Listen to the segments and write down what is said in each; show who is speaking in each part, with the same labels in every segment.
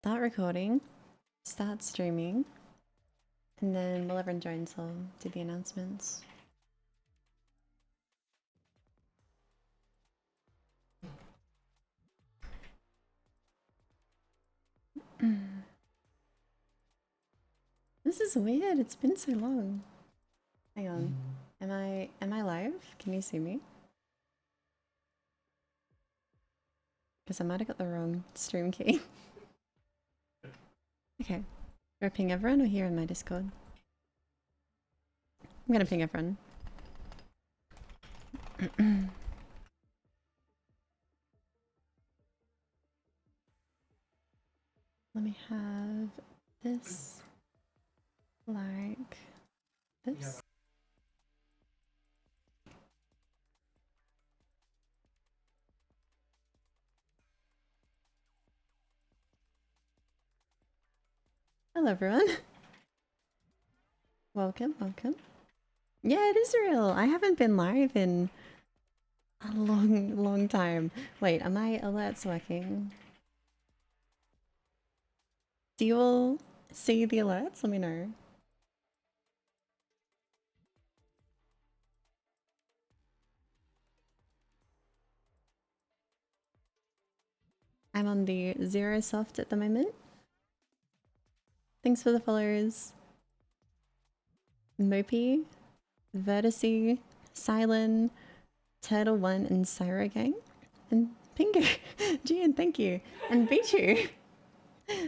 Speaker 1: start recording, start streaming, and then while everyone joins, I'll do the announcements. This is weird. It's been so long. Hang on. Am I live? Can you see me? Because I might have got the wrong stream key. Okay. Do I ping everyone or here in my Discord? I'm gonna ping everyone. Let me have this like this. Hello everyone. Welcome, welcome. Yeah, it is real. I haven't been live in a long time. Wait, are my alerts working? Do you all see the alerts? Let me know. I'm on the 0 soft at the moment. Thanks for the followers. Mopey, Vertice, Silent, Turtle1, and Syro Gang. And Pingu. Gian, thank you. And Bichu.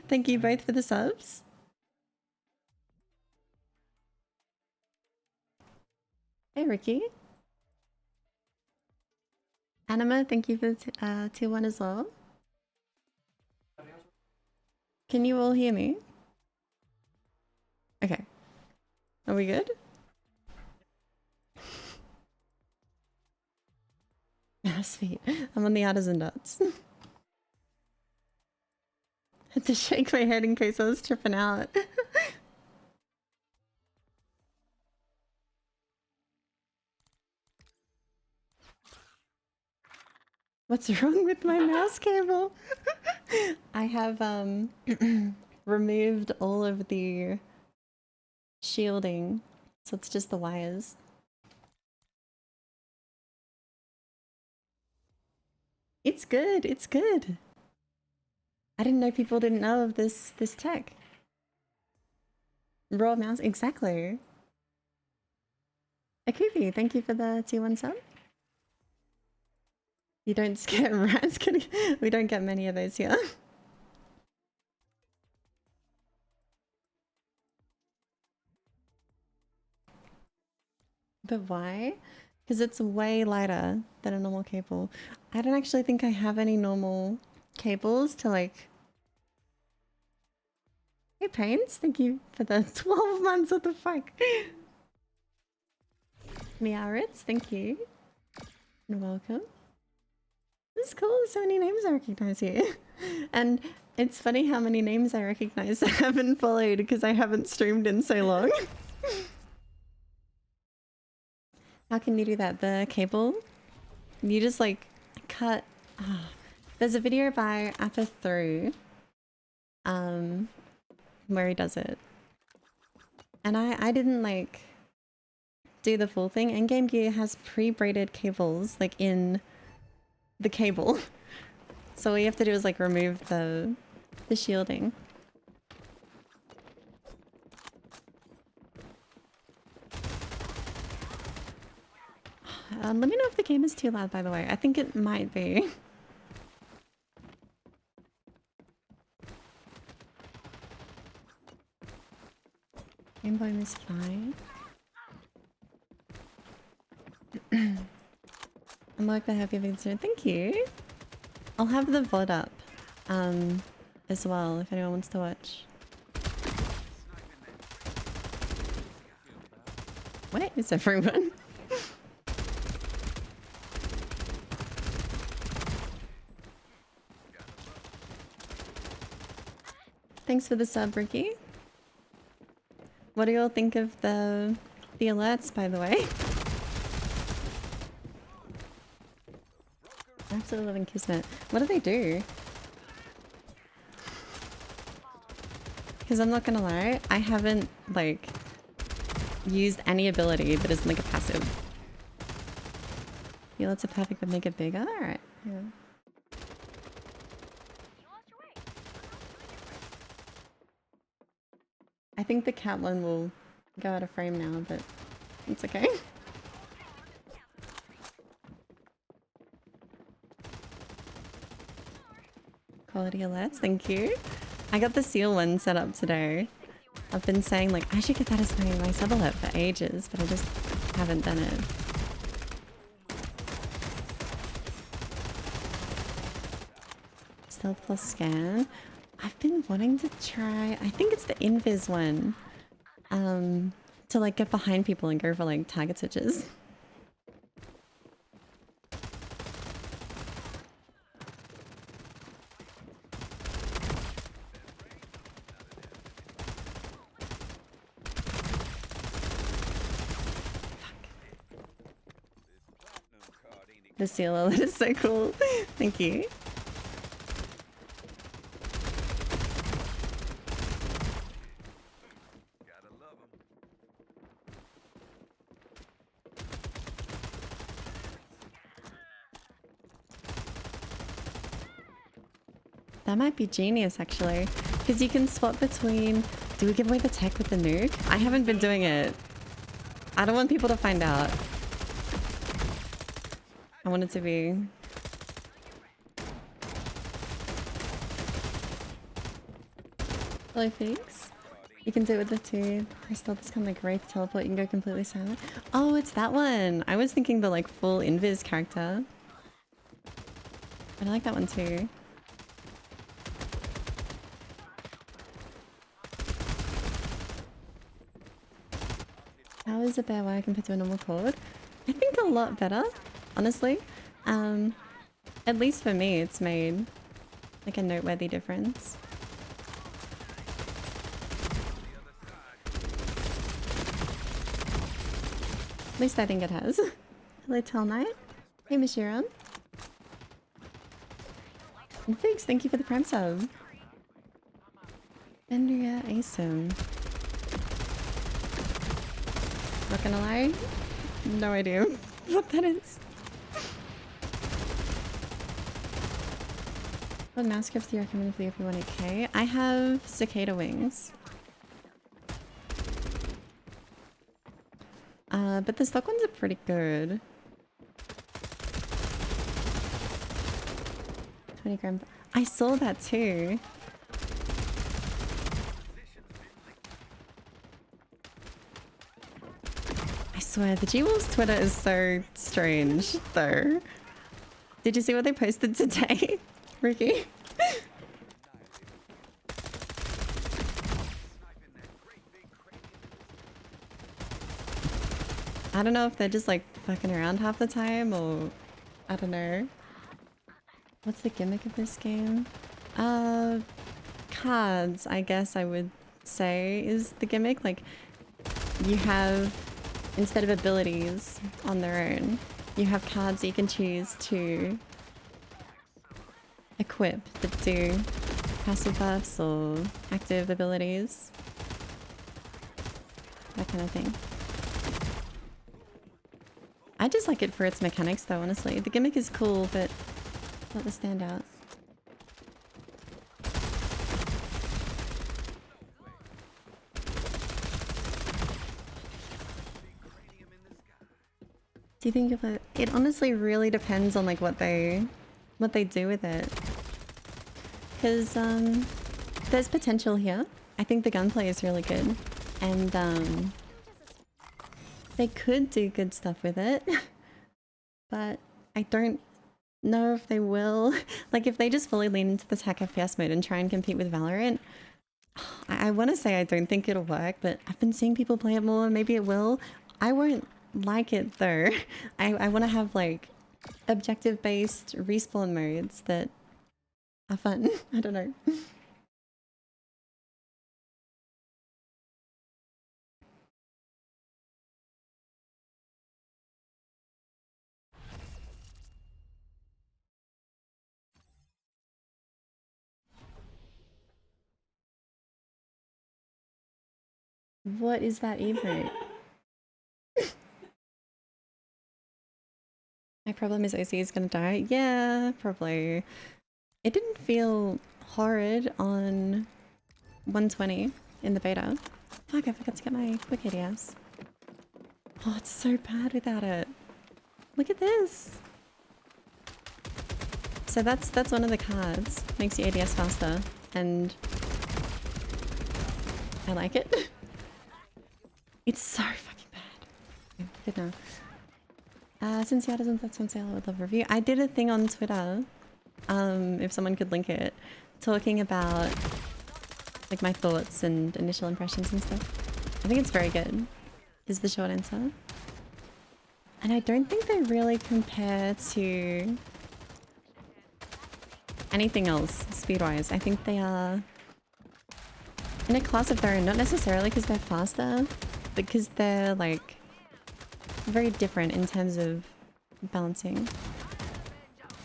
Speaker 1: Thank you both for the subs. Hey Ricky. Anima, thank you for tier 1 as well. Can you all hear me? Okay. Are we good? Sweet. I'm on the artisan dots. I had to shake my head in case I was tripping out. What's wrong with my mouse cable? I have removed all of the shielding, so it's just the wires. It's good, it's good. I didn't know people didn't know of this tech. Raw mouse, exactly. Akupi, thank you for the tier 1 sub. You don't scare rats. We don't get many of those here. But why? Because it's way lighter than a normal cable. I don't actually think I have any normal cables to like... Hey Pains, thank you for the 12 months, what the fuck? Meowritz, thank you. And welcome. This is cool, there's so many names I recognize here. And it's funny how many names I recognize I haven't followed because I haven't streamed in so long. How can you do that? The cable? You just like cut... Oh. There's a video by Apathu where he does it. And I didn't like do the full thing. And Game Gear has pre-braided cables like in the cable. So all you have to do is like remove the shielding. Let me know if the game is too loud, by the way. I think it might be. Game volume is fine. I'm like the happy thing soon. Thank you. I'll have the VOD up as well if anyone wants to watch. Where is everyone? Thanks for the sub, Ricky. What do you all think of the alerts, by the way? Absolutely loving Kismet. What do they do? Because I'm not gonna lie, I haven't like used any ability that isn't like a passive. Feel it's a perfect but make it bigger? Alright, yeah. I think the cat one will go out of frame now, but it's okay. Quality alerts, thank you. I got the seal one set up today. I've been saying like I should get that as my sub alert for ages, but I just haven't done it. Stealth plus scan. I've been wanting to try, I think it's the invis one. To like get behind people and go for like target switches. The seal alert is so cool. Thank you. That might be genius actually, because you can swap between... Do we give away the tech with the nuke? I haven't been doing it. I don't want people to find out. I want it to be... Hello, Felix. You can do it with the two. I still this kind of like wraith teleport. You can go completely silent. Oh, it's that one. I was thinking the like full invis character. But I like that one too. How is a bear wire compared to a normal cord? I think a lot better, honestly. At least for me, it's made like a noteworthy difference. At least I think it has. Hello, Tell Knight. Hey, Mishiram. And Figs, thank you for the prime sub. Andrea Asim. Not gonna lie, no idea what that is. What mouse grips do you recommend for the OP1AK? I have cicada wings. But the stock ones are pretty good. 20 gram. I saw that too. I swear, the G-Wolves Twitter is so strange, though. Did you see what they posted today, Ricky? I don't know if they're just like fucking around half the time or I don't know. What's the gimmick of this game? Cards, I guess I would say is the gimmick. Like you have, instead of abilities on their own, you have cards you can choose to equip that do passive buffs or active abilities. That kind of thing. I just like it for its mechanics though, honestly. The gimmick is cool, but not the standout. Do you think of it? It honestly really depends on like what they do with it. Because there's potential here. I think the gunplay is really good. And they could do good stuff with it. But I don't know if they will. Like if they just fully lean into the tech FPS mode and try and compete with Valorant, I want to say I don't think it'll work, but I've been seeing people play it more. Maybe it will. I won't like it though. I want to have like objective based respawn modes that are fun. I don't know. What is that emote? My problem is OC is gonna die. Yeah, probably. It didn't feel horrid on 120 in the beta. Fuck, I forgot to get my quick ADS. Oh, it's so bad without it. Look at this. So that's one of the cards. Makes your ADS faster, and I like it. It's so fucking bad. Good now. Since the isn't that's on sale, I would love a review. I did a thing on Twitter, if someone could link it, talking about like my thoughts and initial impressions and stuff. I think it's very good, is the short answer. And I don't think they really compare to anything else speed-wise. I think they are in a class of their own, not necessarily because they're faster, but because they're like very different in terms of balancing.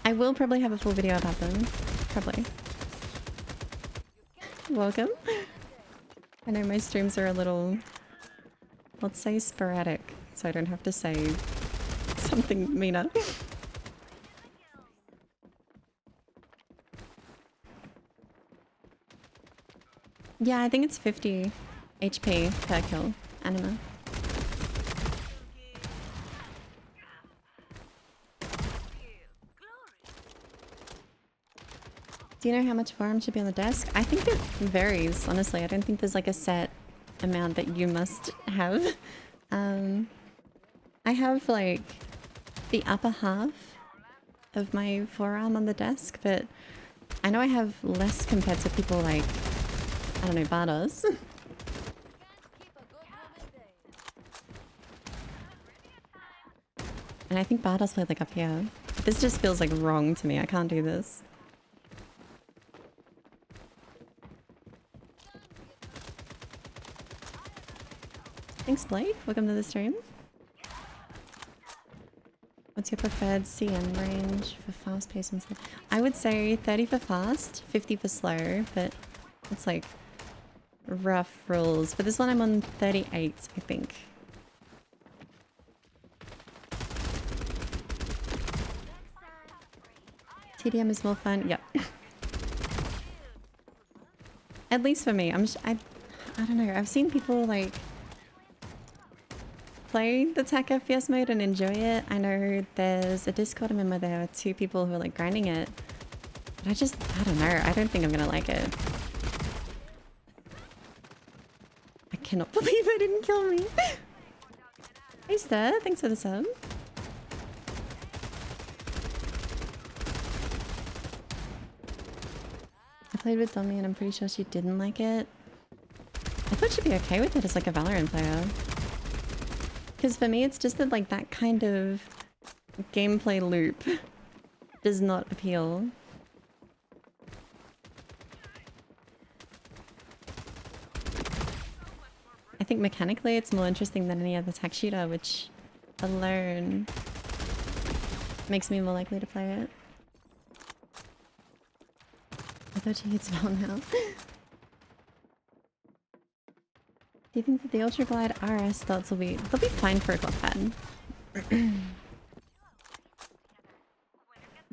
Speaker 1: I will probably have a full video about them. Probably. Welcome. I know my streams are a little, let's say, sporadic, so I don't have to say something meaner. Yeah, I think it's 50 HP per kill, anima. Do you know how much forearm should be on the desk? I think it varies, honestly. I don't think there's like a set amount that you must have. I have like the upper half of my forearm on the desk, but I know I have less compared to people like, I don't know, Bardos. And I think Bardos played like up here. This just feels like wrong to me. I can't do this. Thanks, Blake. Welcome to the stream. What's your preferred CM range for fast pace and slow? I would say 30 for fast, 50 for slow, but it's like rough rules. For this one, I'm on 38, I think. TDM is more fun. Yep. At least for me. I don't know. I've seen people like play the tech FPS mode and enjoy it. I know there's a Discord I'm in where there are 2 people who are like grinding it. But I don't know. I don't think I'm gonna like it. I cannot believe they didn't kill me. Hey Stir, thanks for the sub. I played with Domi and I'm pretty sure she didn't like it. I thought she'd be okay with it as like a Valorant player. Because for me, it's just that like that kind of gameplay loop does not appeal. I think mechanically it's more interesting than any other tech shooter, which alone makes me more likely to play it. I thought she hits well now. Do you think that the Ultra Glide RS thoughts will they'll be fine for a clock pad?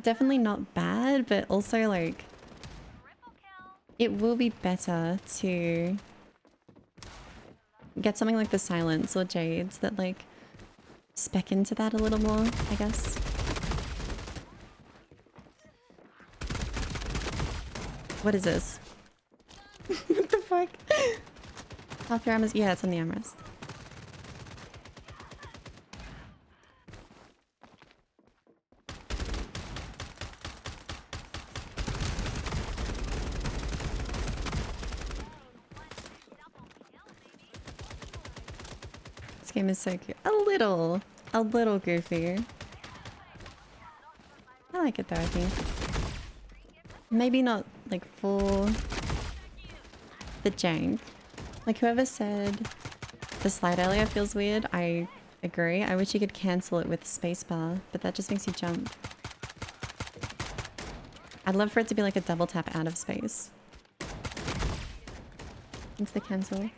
Speaker 1: Definitely not bad, but also like it will be better to get something like the Silence or Jades that like spec into that a little more, I guess. What is this? What the fuck? Half your arm is, yeah, it's on the armrest. This game is so cute. A little goofy. I like it though, I think. Maybe not like for the jank. Like whoever said the slide earlier feels weird, I agree. I wish you could cancel it with spacebar, but that just makes you jump. I'd love for it to be like a double tap out of space. It's the cancel.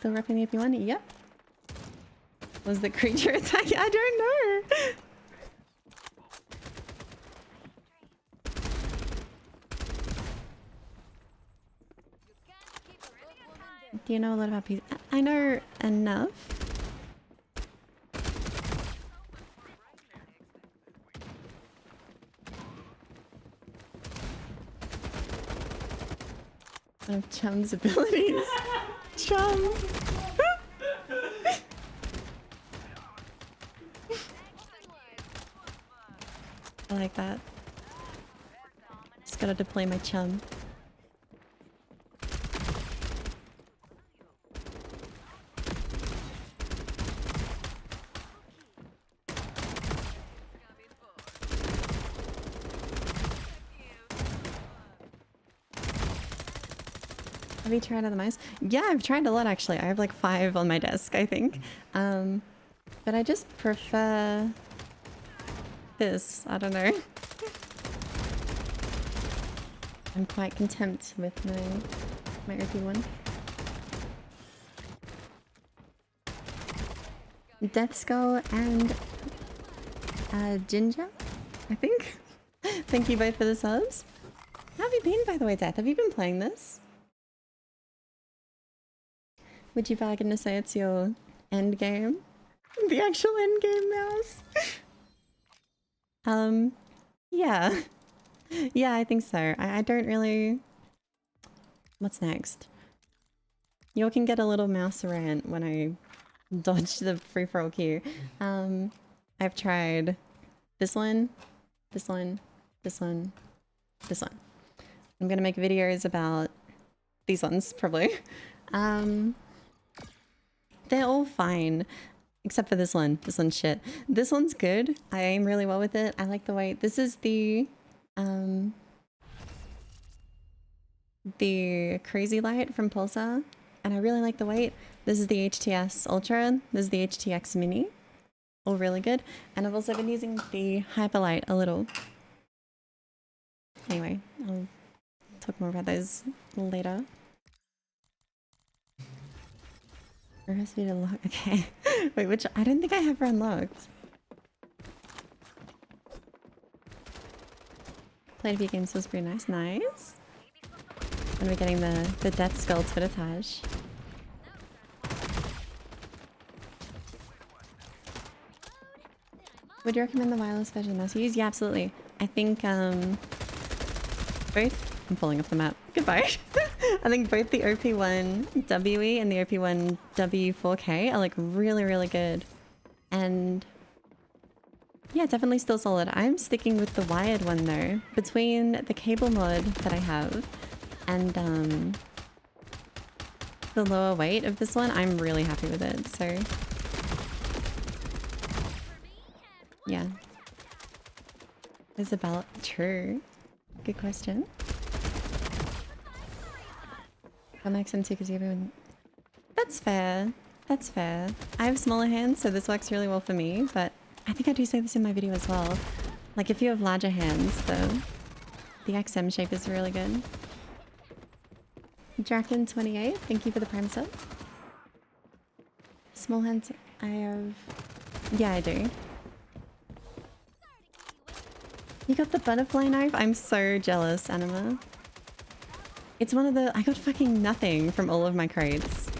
Speaker 1: Still repping the AP1? Yep. Was the creature attack? I don't know. Do you know a lot about PC? I know enough. One of Chum's abilities. Chum! I like that. Just gotta deploy my Chum. Have you tried other mice? Yeah, I've tried a lot actually. I have like 5 on my desk, I think. But I just prefer this. I don't know. I'm quite content with my OP one. Death Skull and Ginger, I think. Thank you both for the subs. How have you been, by the way, Death? Have you been playing this? Would you bargain to say it's your end game? The actual end game mouse? Yeah. Yeah, I think so. I don't really... What's next? You can get a little mouse rant when I dodge the free-for-all queue. I've tried this one, this one, this one, this one. I'm gonna make videos about these ones, probably. They're all fine, except for this one. This one's shit. This one's good. I aim really well with it. I like the weight. This is the Crazy Light from Pulsar, and I really like the weight. This is the HTS Ultra. This is the HTX Mini. All really good. And I've also been using the Hyperlight a little. Anyway, I'll talk more about those later. Recipe to lock. Okay. Wait, which I don't think I have her unlocked. Played a few games, was pretty nice. Nice. And we're getting the Death Skull Twittertage. Would you recommend the wireless version mouse you use? Yeah, absolutely. I think both. I'm falling off the map. Goodbye. I think both the OP1WE and the OP1W4K are like really, really good. And yeah, definitely still solid. I'm sticking with the wired one though. Between the cable mod that I have and the lower weight of this one, I'm really happy with it. So yeah. Isabella, true. Good question. I'm XM2 because everyone... That's fair. That's fair. I have smaller hands, so this works really well for me, but I think I do say this in my video as well. Like, if you have larger hands, the XM shape is really good. Draken28, thank you for the prime sub. Small hands, I have... Yeah, I do. You got the butterfly knife? I'm so jealous, Anima. It's one of the... I got fucking nothing from all of my crates.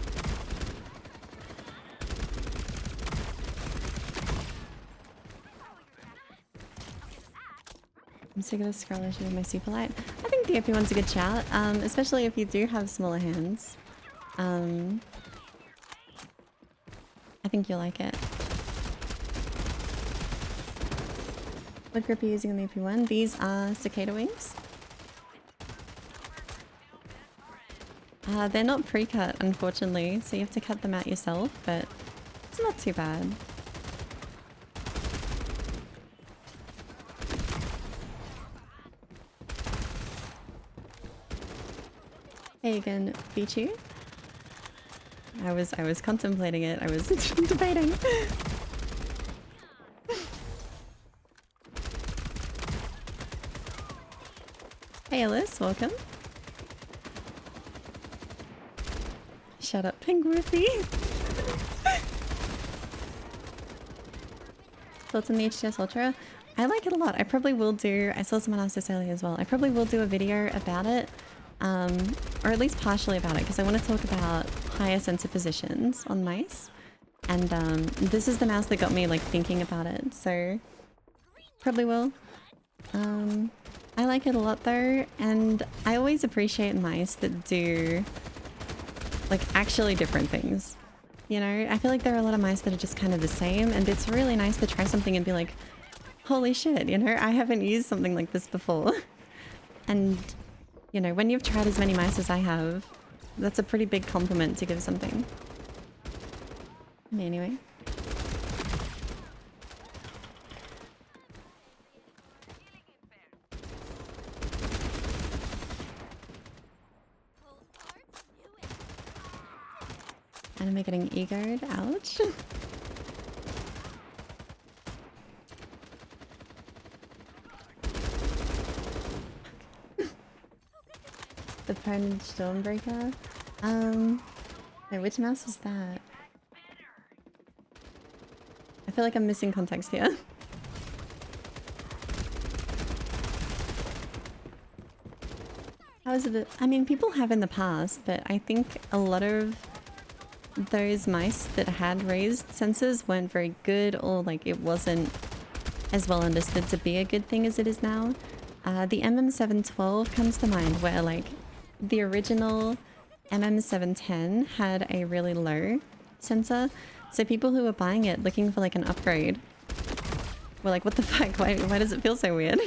Speaker 1: I'm sick of the scrollers with my super light. I think the OP one's a good shout, especially if you do have smaller hands. I think you'll like it. What grip are you using on the OP1? These are cicada wings. They're not pre-cut, unfortunately, so you have to cut them out yourself, but it's not too bad. Hey again, Pichu. I was contemplating it. I was debating. Hey Alice, welcome. Shut up, Pingworthy. Thoughts on the HTS Ultra? I like it a lot. I probably will do, I saw someone else this earlier as well. I probably will do a video about it, or at least partially about it, because I want to talk about higher sensor positions on mice. And this is the mouse that got me like thinking about it, so probably will. I like it a lot though, and I always appreciate mice that do like actually different things. You know, I feel like there are a lot of mice that are just kind of the same, and it's really nice to try something and be like, holy shit, you know, I haven't used something like this before. And, you know, when you've tried as many mice as I have, that's a pretty big compliment to give something. Anyway. Anime getting egoed, ouch. The Pwned Stormbreaker? Wait, which mouse is that? I feel like I'm missing context here. How is it? I mean, people have in the past, but I think a lot of those mice that had raised sensors weren't very good, or like it wasn't as well understood to be a good thing as it is now. The MM712 comes to mind, where like the original MM710 had a really low sensor, so people who were buying it looking for like an upgrade were like, what the fuck, why does it feel so weird?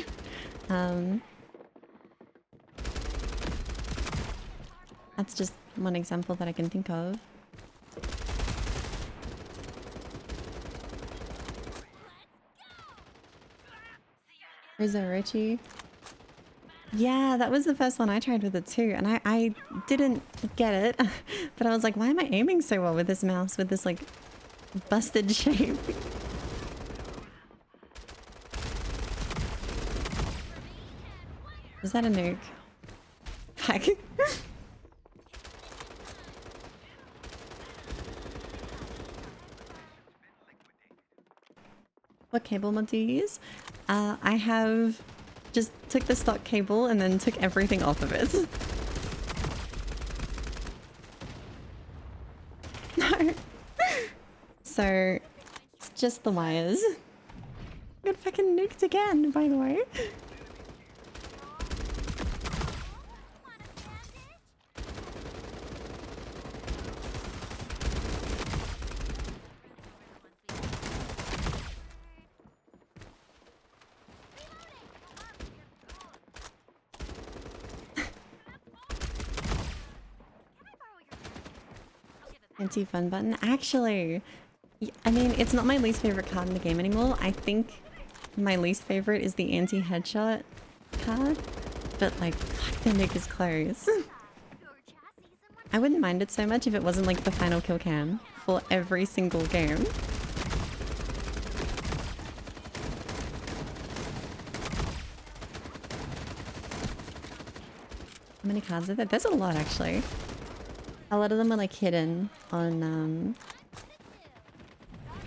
Speaker 1: That's just one example that I can think of. Rizorochi. Yeah, that was the first one I tried with it too, and I didn't get it, but I was like, why am I aiming so well with this mouse with this like busted shape? Was that a nuke? Fuck. What cable mod do you use? I have just took the stock cable and then took everything off of it. No. So, it's just the wires. Got fucking nuked again, by the way. Anti-fun button. Actually, I mean, it's not my least favorite card in the game anymore. I think my least favorite is the anti-headshot card. But like, fuck, the nuke is close. I wouldn't mind it so much if it wasn't like the final kill cam for every single game. How many cards are there? There's a lot actually. A lot of them are like hidden on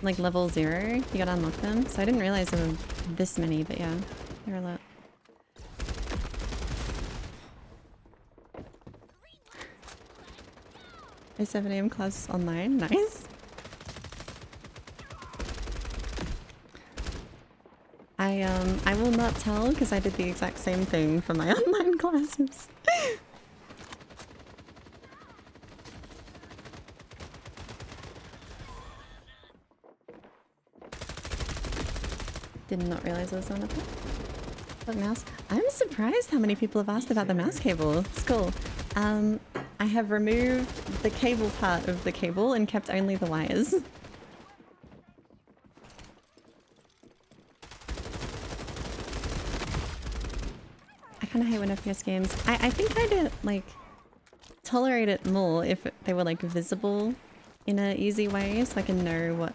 Speaker 1: like level 0. You gotta unlock them. So I didn't realize there were this many, but yeah, there are a lot. A 7 AM class online, nice. I will not tell because I did the exact same thing for my online classes. Did not realize there was one up there. What mouse? I'm surprised how many people have asked about the mouse cable. It's cool. I have removed the cable part of the cable and kept only the wires. I kind of hate when FPS games. I think I'd like tolerate it more if they were like visible in an easy way so I can know what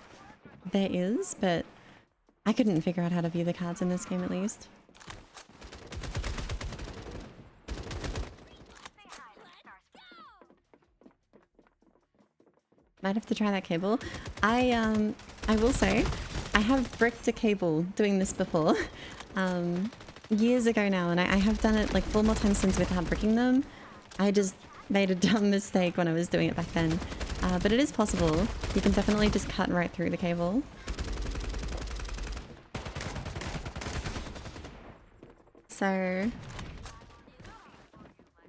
Speaker 1: there is, but I couldn't figure out how to view the cards in this game at least. Might have to try that cable. I will say, I have bricked a cable doing this before. Years ago now, and I have done it like 4 more times since without bricking them. I just made a dumb mistake when I was doing it back then. But it is possible. You can definitely just cut right through the cable. So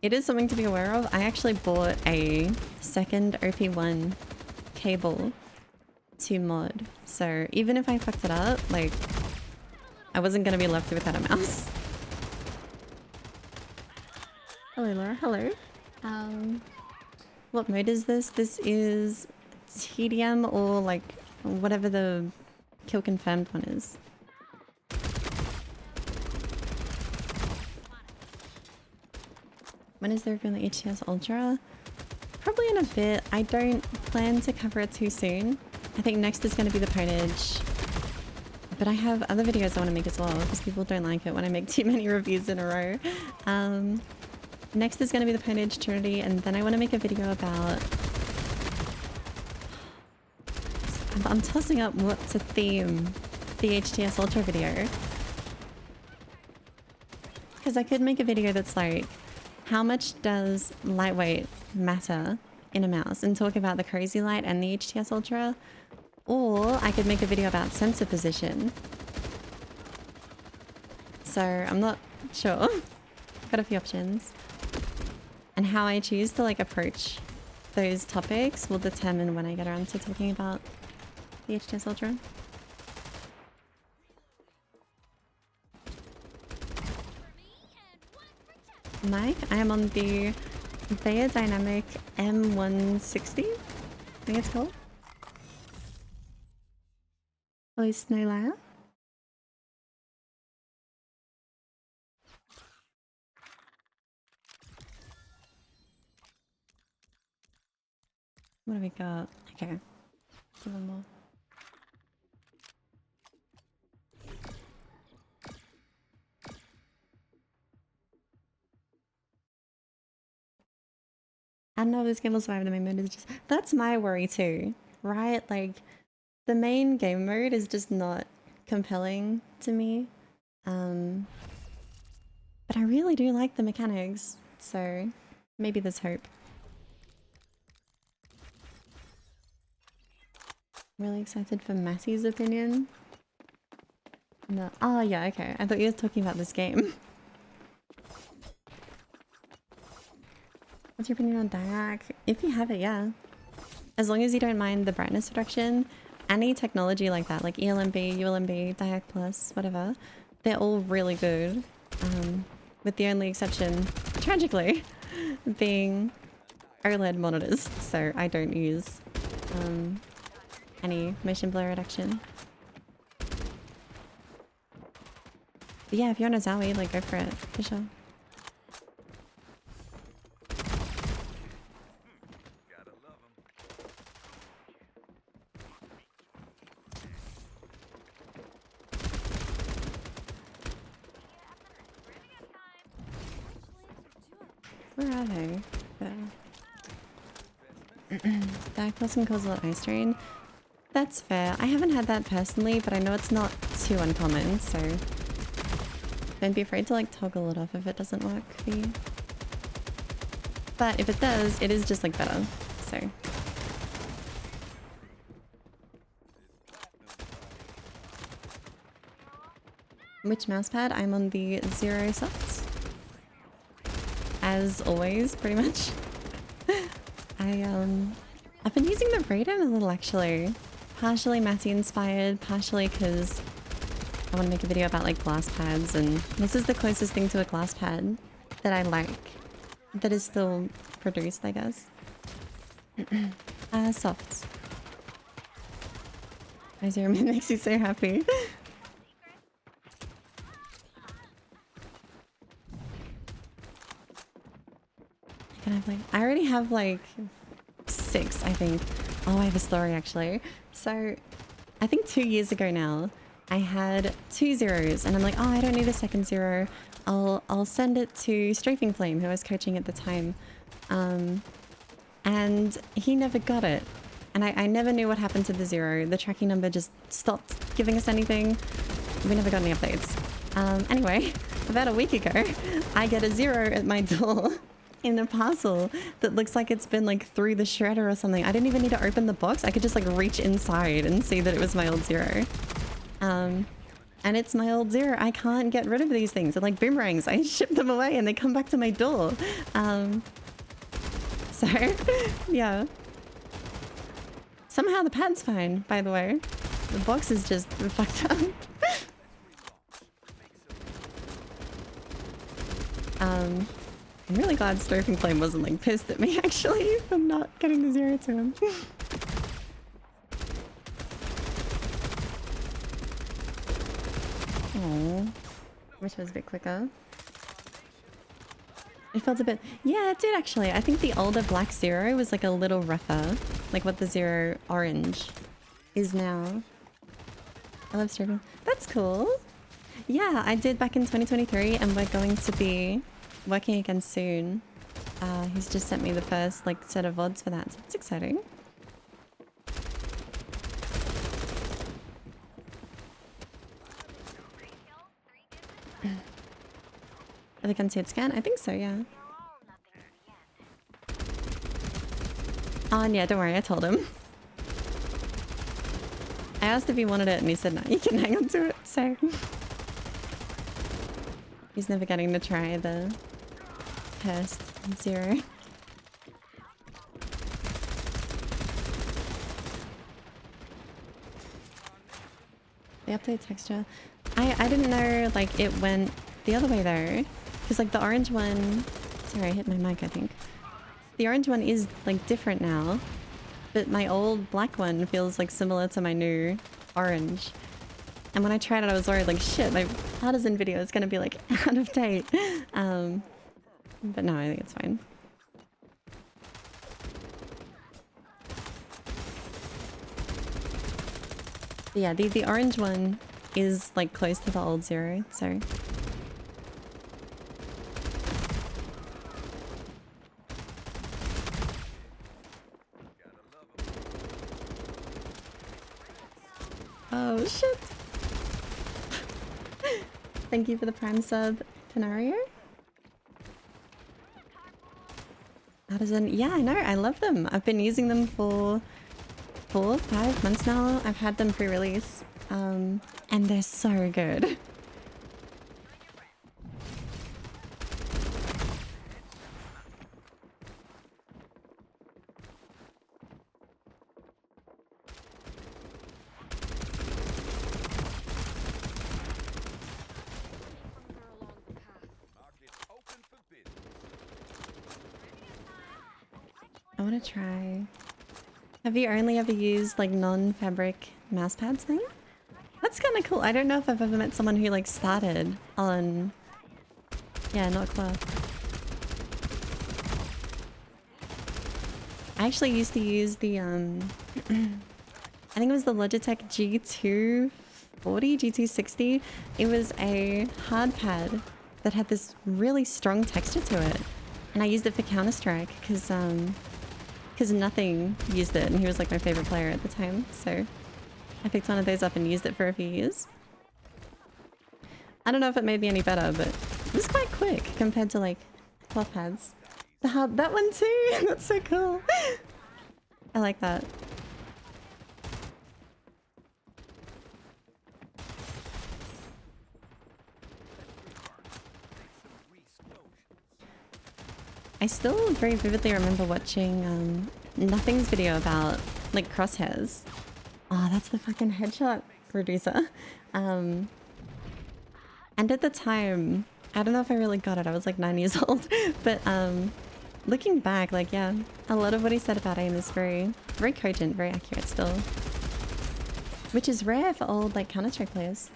Speaker 1: it is something to be aware of. I actually bought a second OP1 cable to mod. So even if I fucked it up, like, I wasn't going to be left without a mouse. Hello, Laura. Hello. What mode is this? This is TDM or like whatever the kill confirmed one is. When is there reveal the HTS Ultra? Probably in a bit. I don't plan to cover it too soon. I think next is going to be the Ponage. But I have other videos I want to make as well because people don't like it when I make too many reviews in a row. Next is going to be the Ponage Trinity, and then I want to make a video about... I'm tossing up what to theme the HTS Ultra video. Because I could make a video that's like, how much does lightweight matter in a mouse, and talk about the Crazy Light and the HTS Ultra? Or I could make a video about sensor position. So I'm not sure. Got a few options. And how I choose to like approach those topics will determine when I get around to talking about the HTS Ultra. Mike, I am on the Vea Dynamic M160, I think it's called. Hello, Snowlayer. What have we got? Okay, give one more. I don't know if this game will survive the main mode. Is just that's my worry too, right? Like, the main game mode is just not compelling to me. But I really do like the mechanics, so maybe there's hope. Really excited for Massey's opinion. No. Oh yeah, okay. I thought you were talking about this game. What's your opinion on Diac? If you have it, yeah. As long as you don't mind the brightness reduction, any technology like that, like ELMB, ULMB, Diac Plus, whatever, they're all really good. With the only exception, tragically, being OLED monitors. So I don't use any motion blur reduction. But yeah, if you're on a Zowie, like, go for it, for sure. Where are they? Diac Plus can cause a lot of eye strain. That's fair. I haven't had that personally, but I know it's not too uncommon, so don't be afraid to like toggle it off if it doesn't work for you. But if it does, it is just like better, so. Which mousepad? I'm on the Zero Soft. As always, pretty much. I've been using the Raiden a little actually. Partially Massey inspired, partially because I want to make a video about like glass pads, and this is the closest thing to a glass pad that I like. That is still produced, I guess. Soft. My Zero Man makes you so happy. I already have like 6, I think. Oh, I have a story actually. So I think 2 years ago now, I had 2 zeros and I'm like, oh, I don't need a second zero. I'll send it to Strafing Flame, who I was coaching at the time. And he never got it. And I never knew what happened to the 0. The tracking number just stopped giving us anything. We never got any updates. Anyway, about a week ago, I get a 0 at my door in a parcel that looks like it's been like through the shredder or something. I didn't even need to open the box. I could just like reach inside and see that it was my old 0. And it's my old 0. I can't get rid of these things. They're like boomerangs. I ship them away and they come back to my door. So, yeah. Somehow the pad's fine, by the way. The box is just fucked up. I'm really glad Strafing Flame wasn't like pissed at me actually for not getting the 0 to him. Oh, wish it was a bit quicker. It felt a bit... Yeah, it did actually. I think the older black 0 was like a little rougher. Like what the 0 orange is now. I love streaming. That's cool. Yeah, I did back in 2023 and we're going to be working again soon. He's just sent me the first like set of VODs for that, so it's exciting. Are they going to see it scan? I think so, yeah. Oh, and yeah, don't worry, I told him. I asked if he wanted it and he said no, you can hang on to it, so... He's never getting to try the cursed 0. The update texture. I didn't know like it went the other way though. Because like the orange one... Sorry, I hit my mic I think. The orange one is like different now. But my old black one feels like similar to my new orange. And when I tried it I was worried like shit, my partisan video is going to be like out of date. But no, I think it's fine. But yeah, the orange one is like close to the old 0, so... Oh shit! Thank you for the prime sub, Penario. Partisan, yeah, I know, I love them. I've been using them for 4-5 months now. I've had them pre-release, and they're so good. I want to try. Have you only ever used like non-fabric mouse pads thing? That's kind of cool. I don't know if I've ever met someone who like started on... Yeah, not cloth. I actually used to use the I think it was the Logitech G240, G260. It was a hard pad that had this really strong texture to it. And I used it for Counter-Strike because Nothing used it and he was like my favorite player at the time. So I picked one of those up and used it for a few years. I don't know if it made me any better, but it was quite quick compared to like cloth pads. That one too! That's so cool! I like that. I still very vividly remember watching Nothing's video about like crosshairs. Oh, that's the fucking headshot reducer. And at the time, I don't know if I really got it. I was like 9 years old. But looking back, like yeah, a lot of what he said about aim is very, very cogent, very accurate still. Which is rare for old like Counter-Strike players.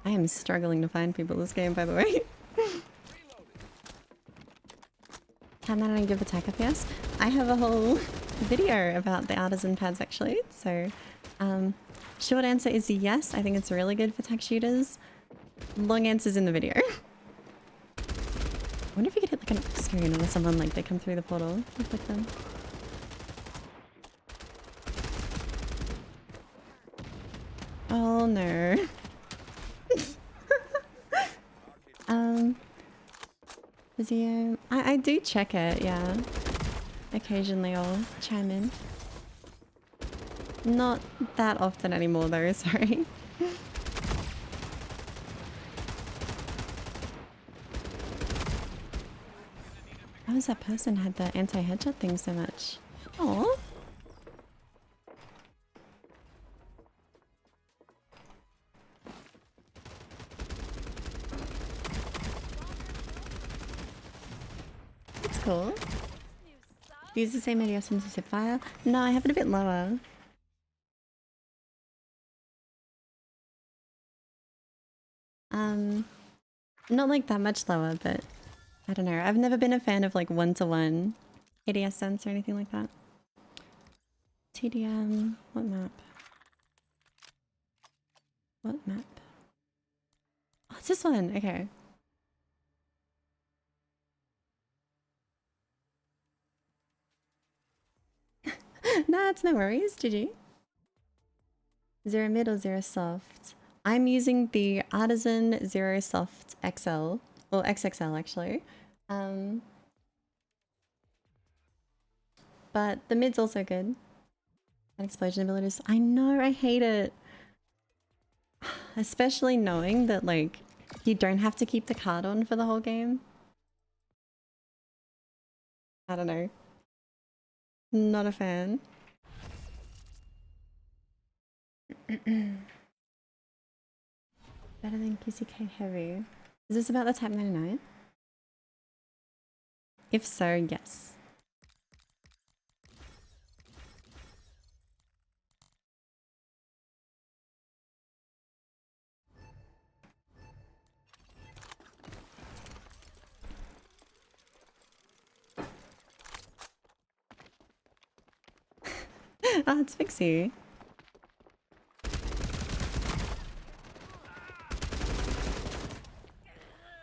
Speaker 1: I am struggling to find people this game, by the way. 1099 give attack FPS. I have a whole video about the artisan pads actually, so short answer is yes, I think it's really good for tech shooters. Long answer's in the video. I wonder if you could hit like an screen or someone like they come through the portal. Look like them. Oh no. Video. I do check it, yeah. Occasionally I'll chime in. Not that often anymore though, sorry. How was that person had the anti-headshot thing so much? Oh. That's cool. Do you use the same audio since the zip file? No, I have it a bit lower. Not like that much lower, but I don't know. I've never been a fan of like one-to-one ADS sense or anything like that. TDM, what map? What map? Oh, it's this one, okay. Nah, it's no worries, GG. Zero mid or zero soft? I'm using the Artisan Zero Soft XL, or XXL actually. But the mid's also good. And explosion abilities. I know, I hate it. Especially knowing that like, you don't have to keep the card on for the whole game. I don't know. Not a fan. Better than QCK Heavy. Is this about the Type 99? If so, yes. Ah, it's Fixie.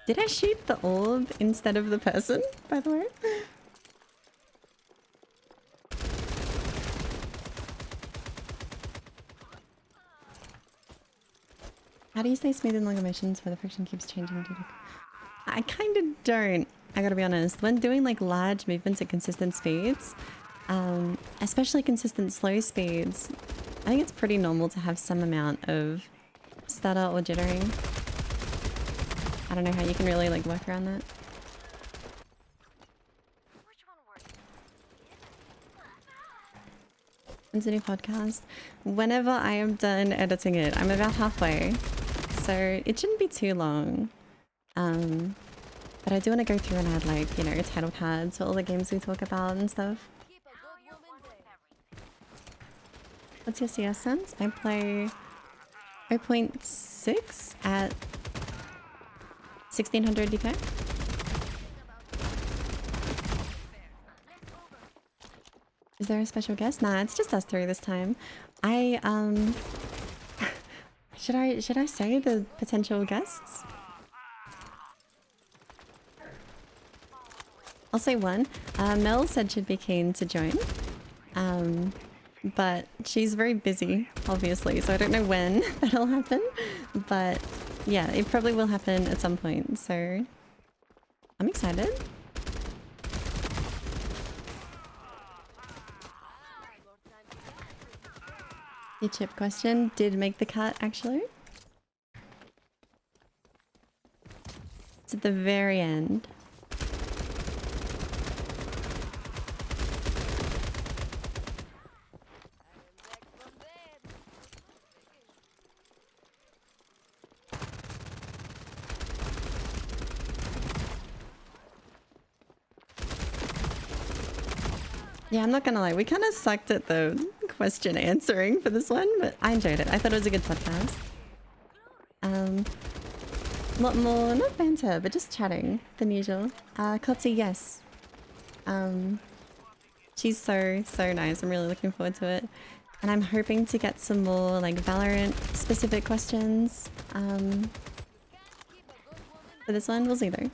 Speaker 1: Did I shoot the orb instead of the person, by the way? How do you stay smooth in longer missions where the friction keeps changing? I kind of don't, I gotta be honest. When doing like large movements at consistent speeds, especially consistent slow speeds, I think it's pretty normal to have some amount of stutter or jittering. I don't know how you can really like work around that. When's a new podcast? Whenever I am done editing it. I'm about halfway, so it shouldn't be too long. But I do want to go through and add like, you know, title cards for all the games we talk about and stuff. What's your CS sense? I play 0.6 at 1600 DK. Is there a special guest? Nah, it's just us three this time. I should I say the potential guests? I'll say one. Mel said she'd be keen to join. But she's very busy, obviously, so I don't know when that'll happen. But yeah, it probably will happen at some point, so I'm excited. Your chip question did make the cut, actually. It's at the very end. Yeah, I'm not gonna lie, we kind of sucked at the question answering for this one, but I enjoyed it. I thought it was a good podcast. A lot more, not banter, but just chatting than usual. Kotzi, yes. She's so nice. I'm really looking forward to it. And I'm hoping to get some more like Valorant specific questions for this one. We'll see though.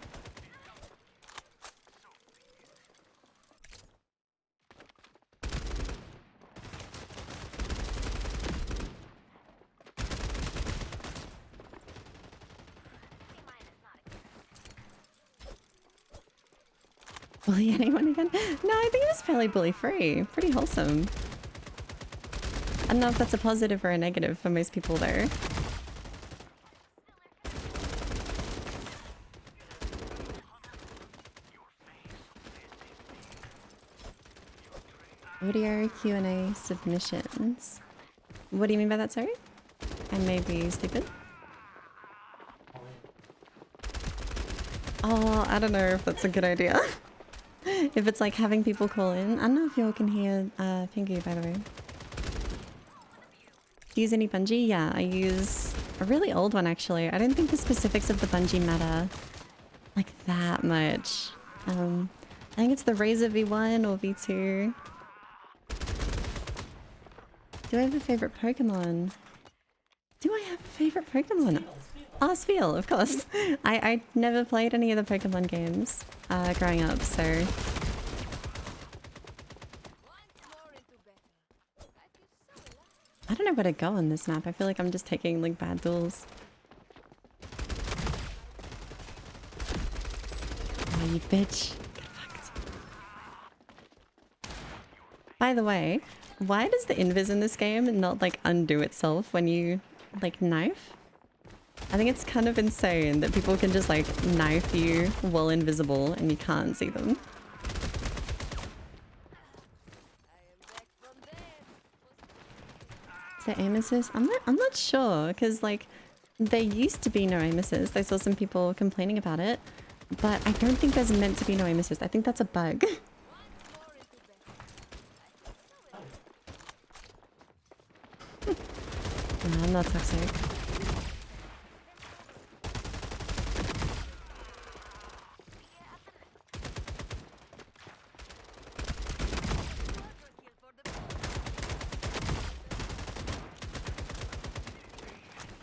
Speaker 1: Bully anyone again? No, I think it was fairly bully free. Pretty wholesome. I don't know if that's a positive or a negative for most people though. Audio Q&A submissions. What do you mean by that, sorry? I may be stupid. Oh, I don't know if that's a good idea. If it's like having people call in. I don't know if y'all can hear Pinky, by the way. Do you use any bungee? Yeah, I use a really old one actually. I don't think the specifics of the bungee matter like that much. I think it's the Razer V1 or V2. Do I have a favorite Pokemon? Do I have a favorite Pokemon? Oh, Spheal, of course. I never played any of the Pokemon games growing up, so... I don't know where to go on this map. I feel like I'm just taking like bad duels. Oh, you bitch. Get fucked. By the way, why does the invis in this game not like undo itself when you like knife? I think it's kind of insane that people can just like knife you while invisible and you can't see them. Is there aim assist? I'm not sure because like there used to be no aim assist. I saw some people complaining about it, but I don't think there's meant to be no aim assist. I think that's a bug. No, I'm not toxic.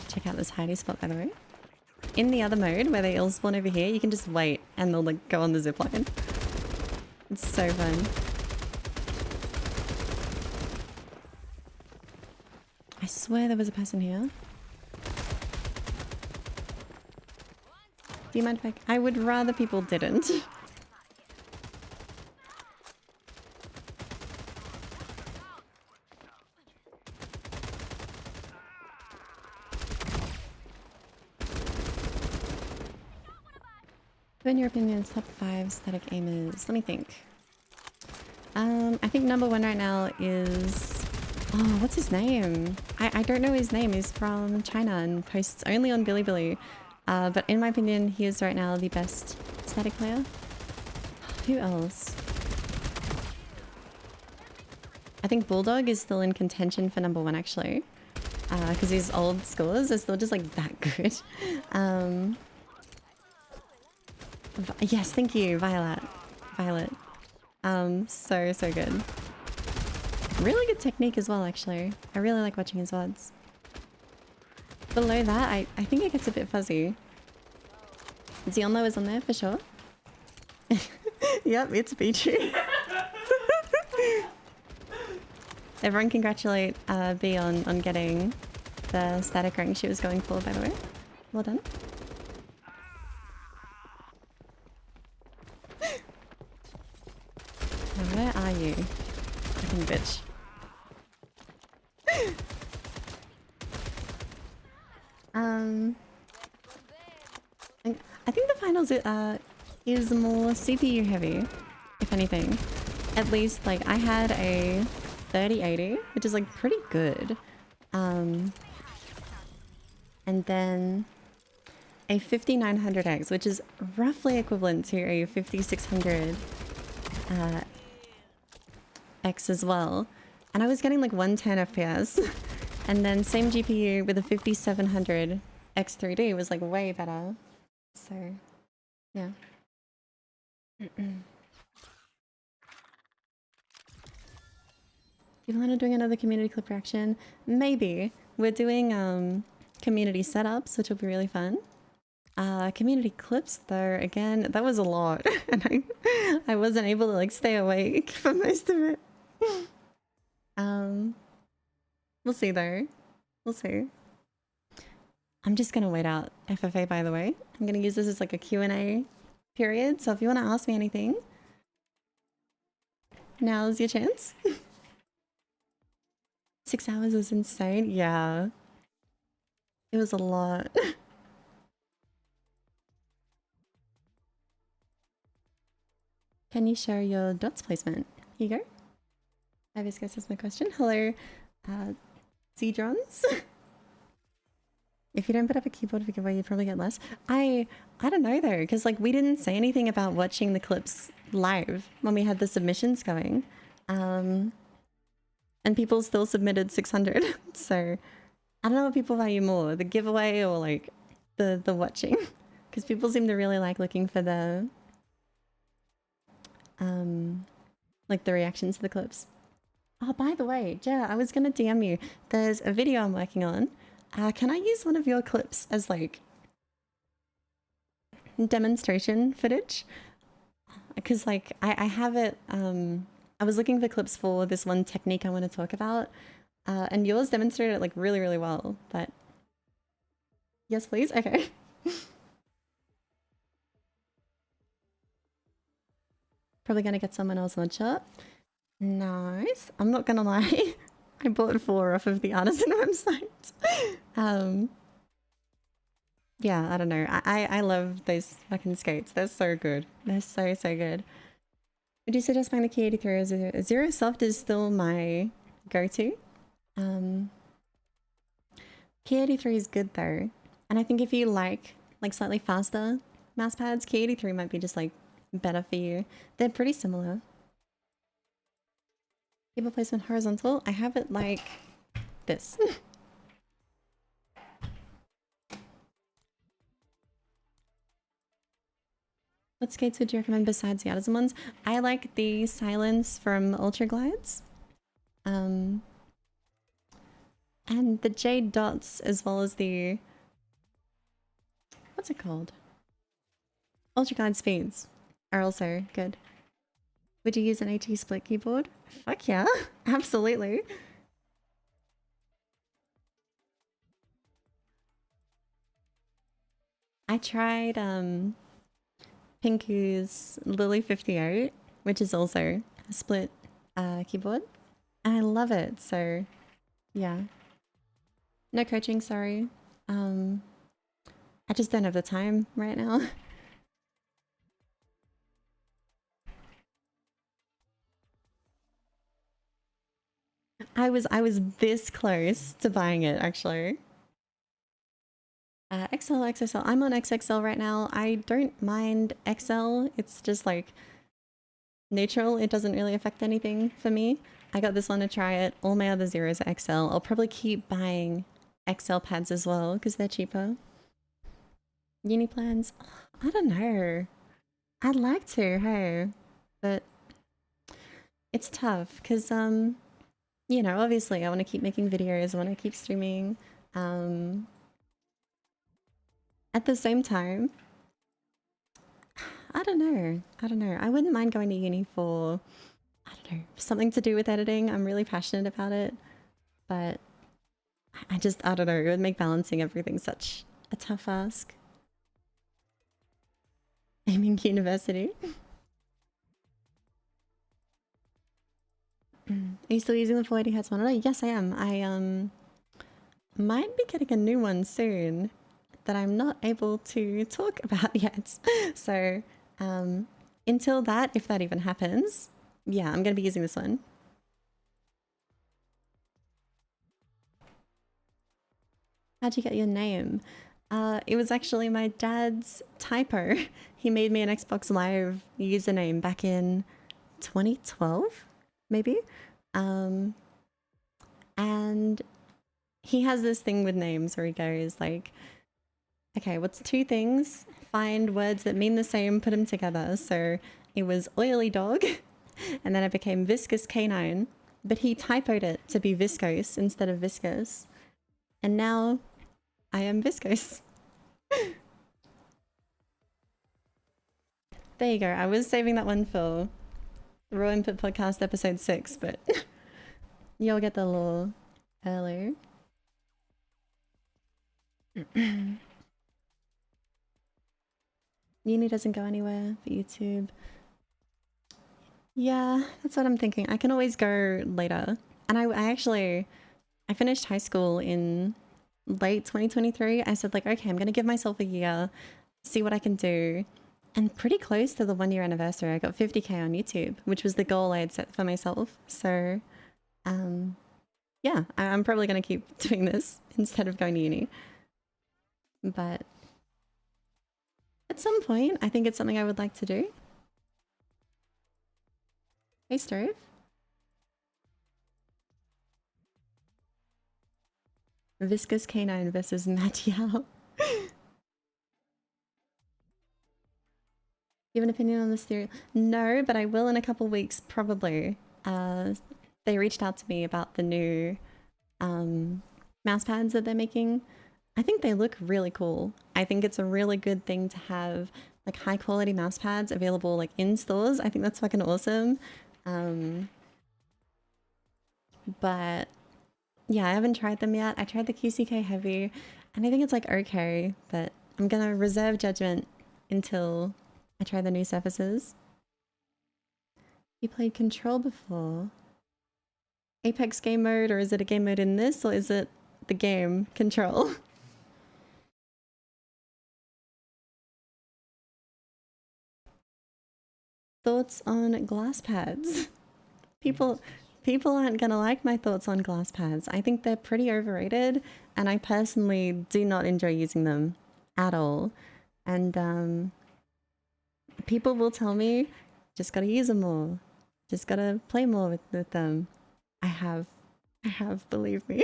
Speaker 1: Check out this hidey spot, by the way. In the other mode, where they all spawn over here, you can just wait and they'll like go on the zipline. It's so fun. I swear there was a person here. Do you mind if I would rather people didn't. Who in your opinion is top 5 static aimers? Let me think. I think number 1 right now is... Oh, what's his name? I don't know his name. He's from China and posts only on Bilibili. But in my opinion, he is right now the best static player. Who else? I think Bulldog is still in contention for number 1 actually. Because his old scores are still just like that good. Yes, thank you, Violet. So good. Really good technique as well, actually. I really like watching his VODs. Below that, I think it gets a bit fuzzy. Zionlo is on there for sure. Yep, it's Beachy. Everyone congratulate B on getting the static rank she was going for, by the way. Well done. Now, where are you? Fucking bitch. I think the finals is more CPU heavy, if anything. At least, like, I had a 3080, which is like pretty good. And then a 5900X, which is roughly equivalent to a 5600 X as well. And I was getting like 110 FPS. And then same GPU with a 5700 X3D was like way better. So, yeah. Do you plan on doing another community clip reaction? Maybe. We're doing community setups, which will be really fun. Community clips though, again, that was a lot. And I wasn't able to like stay awake for most of it. We'll see though. We'll see. I'm just gonna wait out FFA, by the way. I'm gonna use this as like a Q&A period. So if you want to ask me anything, now's your chance. 6 hours was insane. Yeah. It was a lot. Can you share your dots placement? Here you go. I viscose is my question. Hello, Zedrons. If you don't put up a keyboard for giveaway, you'd probably get less. I don't know though, because like we didn't say anything about watching the clips live when we had the submissions going. And people still submitted 600. So I don't know what people value more, the giveaway or like the watching. Because people seem to really like looking for the like the reactions to the clips. Oh, by the way, yeah, I was gonna DM you. There's a video I'm working on. Can I use one of your clips as like demonstration footage? Because like I have it, I was looking for clips for this one technique I want to talk about, and yours demonstrated it like really, really well, but yes, please. Okay. Probably gonna get someone else on shop. Nice. I'm not gonna lie. I bought 4 off of the Artisan website. Yeah, I don't know. I love those fucking skates. They're so good. They're so, so good. Would you suggest buying the Key 83 or Zero Soft is still my go-to. Key 83 is good though. And I think if you like slightly faster mouse pads, Key 83 might be just like better for you. They're pretty similar. Keyboard placement horizontal. I have it like this. What skates would you recommend besides the Artisan ones? I like the Silence from Ultra Glides. And the Jade Dots as well as the... What's it called? Ultra Glide Speeds are also good. Would you use an AT split keyboard? Fuck yeah, absolutely. I tried Pinku's Lily 58, which is also a split keyboard, and I love it, so yeah. No coaching, sorry. I just don't have the time right now. I was this close to buying it actually. XL, XXL. I'm on XXL right now. I don't mind XL. It's just like neutral. It doesn't really affect anything for me. I got this one to try it. All my other zeros are XL. I'll probably keep buying XL pads as well because they're cheaper. Uni plans? I don't know. I'd like to, hey, but it's tough because you know, obviously I want to keep making videos, I want to keep streaming. At the same time, I don't know. I wouldn't mind going to uni for, I don't know, something to do with editing. I'm really passionate about it, but I don't know. It would make balancing everything such a tough ask. Aiming university. Are you still using the 480Hz monitor? Yes, I am. I might be getting a new one soon that I'm not able to talk about yet. So until that, if that even happens, yeah, I'm going to be using this one. How'd you get your name? It was actually my dad's typo. He made me an Xbox Live username back in 2012, maybe. And he has this thing with names where he goes like, okay, what's 2 things? Find words that mean the same, put them together. So it was oily dog, and then it became viscous canine, but he typoed it to be viscose instead of viscose. And now I am viscose. There you go. I was saving that one for Raw Input Podcast episode 6, but you'll get the lore earlier. Uni doesn't go anywhere for YouTube. Yeah, that's what I'm thinking. I can always go later. And I finished high school in late 2023. I said like, okay, I'm going to give myself a year, see what I can do. And pretty close to the 1 year anniversary, I got 50K on YouTube, which was the goal I had set for myself. So, yeah, I'm probably going to keep doing this instead of going to uni. But at some point, I think it's something I would like to do. Hey, Stove. Viscous Canine versus Matt Yao. You have an opinion on this theory? No, but I will in a couple weeks, probably. They reached out to me about the new mouse pads that they're making. I think they look really cool. I think it's a really good thing to have like high quality mouse pads available like in stores. I think that's fucking awesome. But yeah, I haven't tried them yet. I tried the QCK Heavy and I think it's like okay, but I'm gonna reserve judgment until I try the new surfaces. You played Control before? Apex game mode, or is it a game mode in this, or is it the game Control? Thoughts on glass pads? People aren't gonna like my thoughts on glass pads. I think they're pretty overrated, and I personally do not enjoy using them at all. And people will tell me, just gotta use them more. Just gotta play more with them. I have, believe me.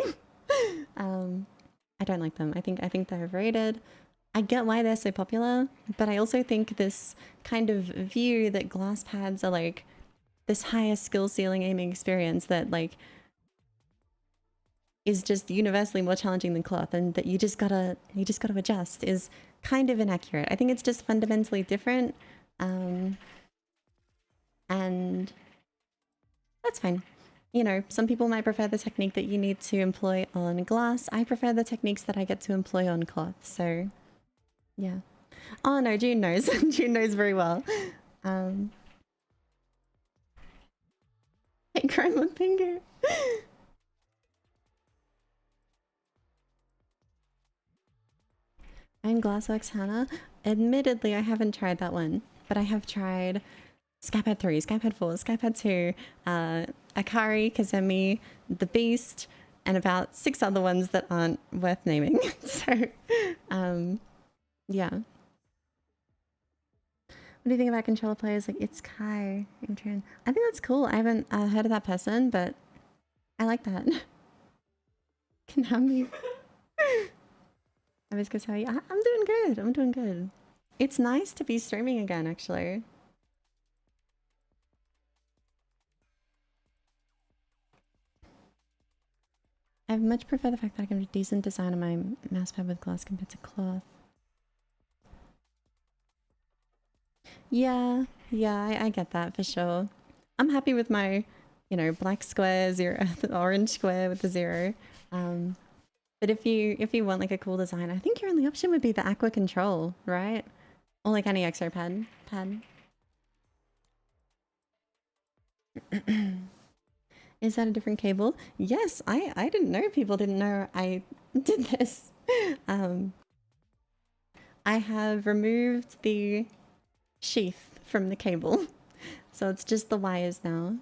Speaker 1: I don't like them. I think they're overrated. I get why they're so popular, but I also think this kind of view that glass pads are like this higher skill ceiling aiming experience that like is just universally more challenging than cloth, and that you just gotta adjust is kind of inaccurate. I think it's just fundamentally different, and that's fine. You know, some people might prefer the technique that you need to employ on glass. I prefer the techniques that I get to employ on cloth, so yeah. Oh no, June knows. June knows very well. Hey, Chroma Finger. I'm Glassworks Hannah. Admittedly, I haven't tried that one, but I have tried Skypad 3, Skypad 4, Skypad 2, Akari, Kazemi, The Beast, and about 6 other ones that aren't worth naming. So, yeah. What do you think about controller players like It's Kai? I think that's cool. I haven't heard of that person, but I like that. Can have me. I was gonna tell you, I'm doing good. I'm doing good. It's nice to be streaming again, actually. I much prefer the fact that I can do decent design on my mousepad with glass compared to cloth. Yeah, I get that for sure. I'm happy with my, you know, black square, zero, the orange square with the 0. But if you want like a cool design, I think your only option would be the Aqua Control, right? Or like any Exo pad. Is that a different cable? Yes, I didn't know people didn't know I did this. I have removed the sheath from the cable, so it's just the wires now.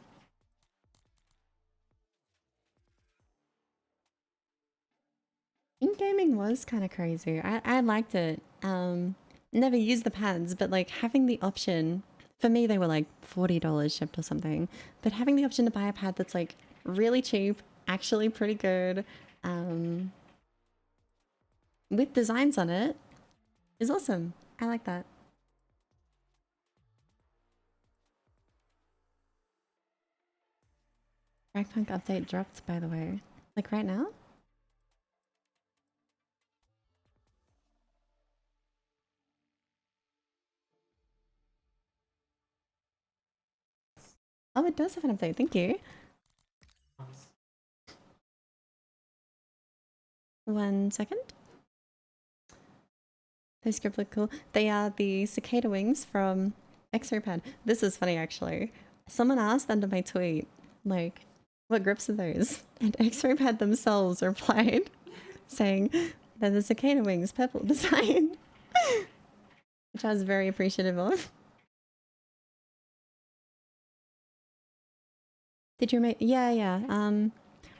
Speaker 1: In-gaming was kind of crazy. I liked it. Never used the pads, but like having the option, for me they were like $40 shipped or something, but having the option to buy a pad that's like really cheap, actually pretty good, with designs on it is awesome. I like that. Fragpunk update dropped, by the way. Like right now? Oh, it does have an update. Thank you. 1 second. They script look cool. They are the cicada wings from X-ray pad. This is funny actually. Someone asked under my tweet, like, what grips are those? And X-ray pad themselves replied saying they're the cicada wings purple design. Which I was very appreciative of. Did you make? Yeah.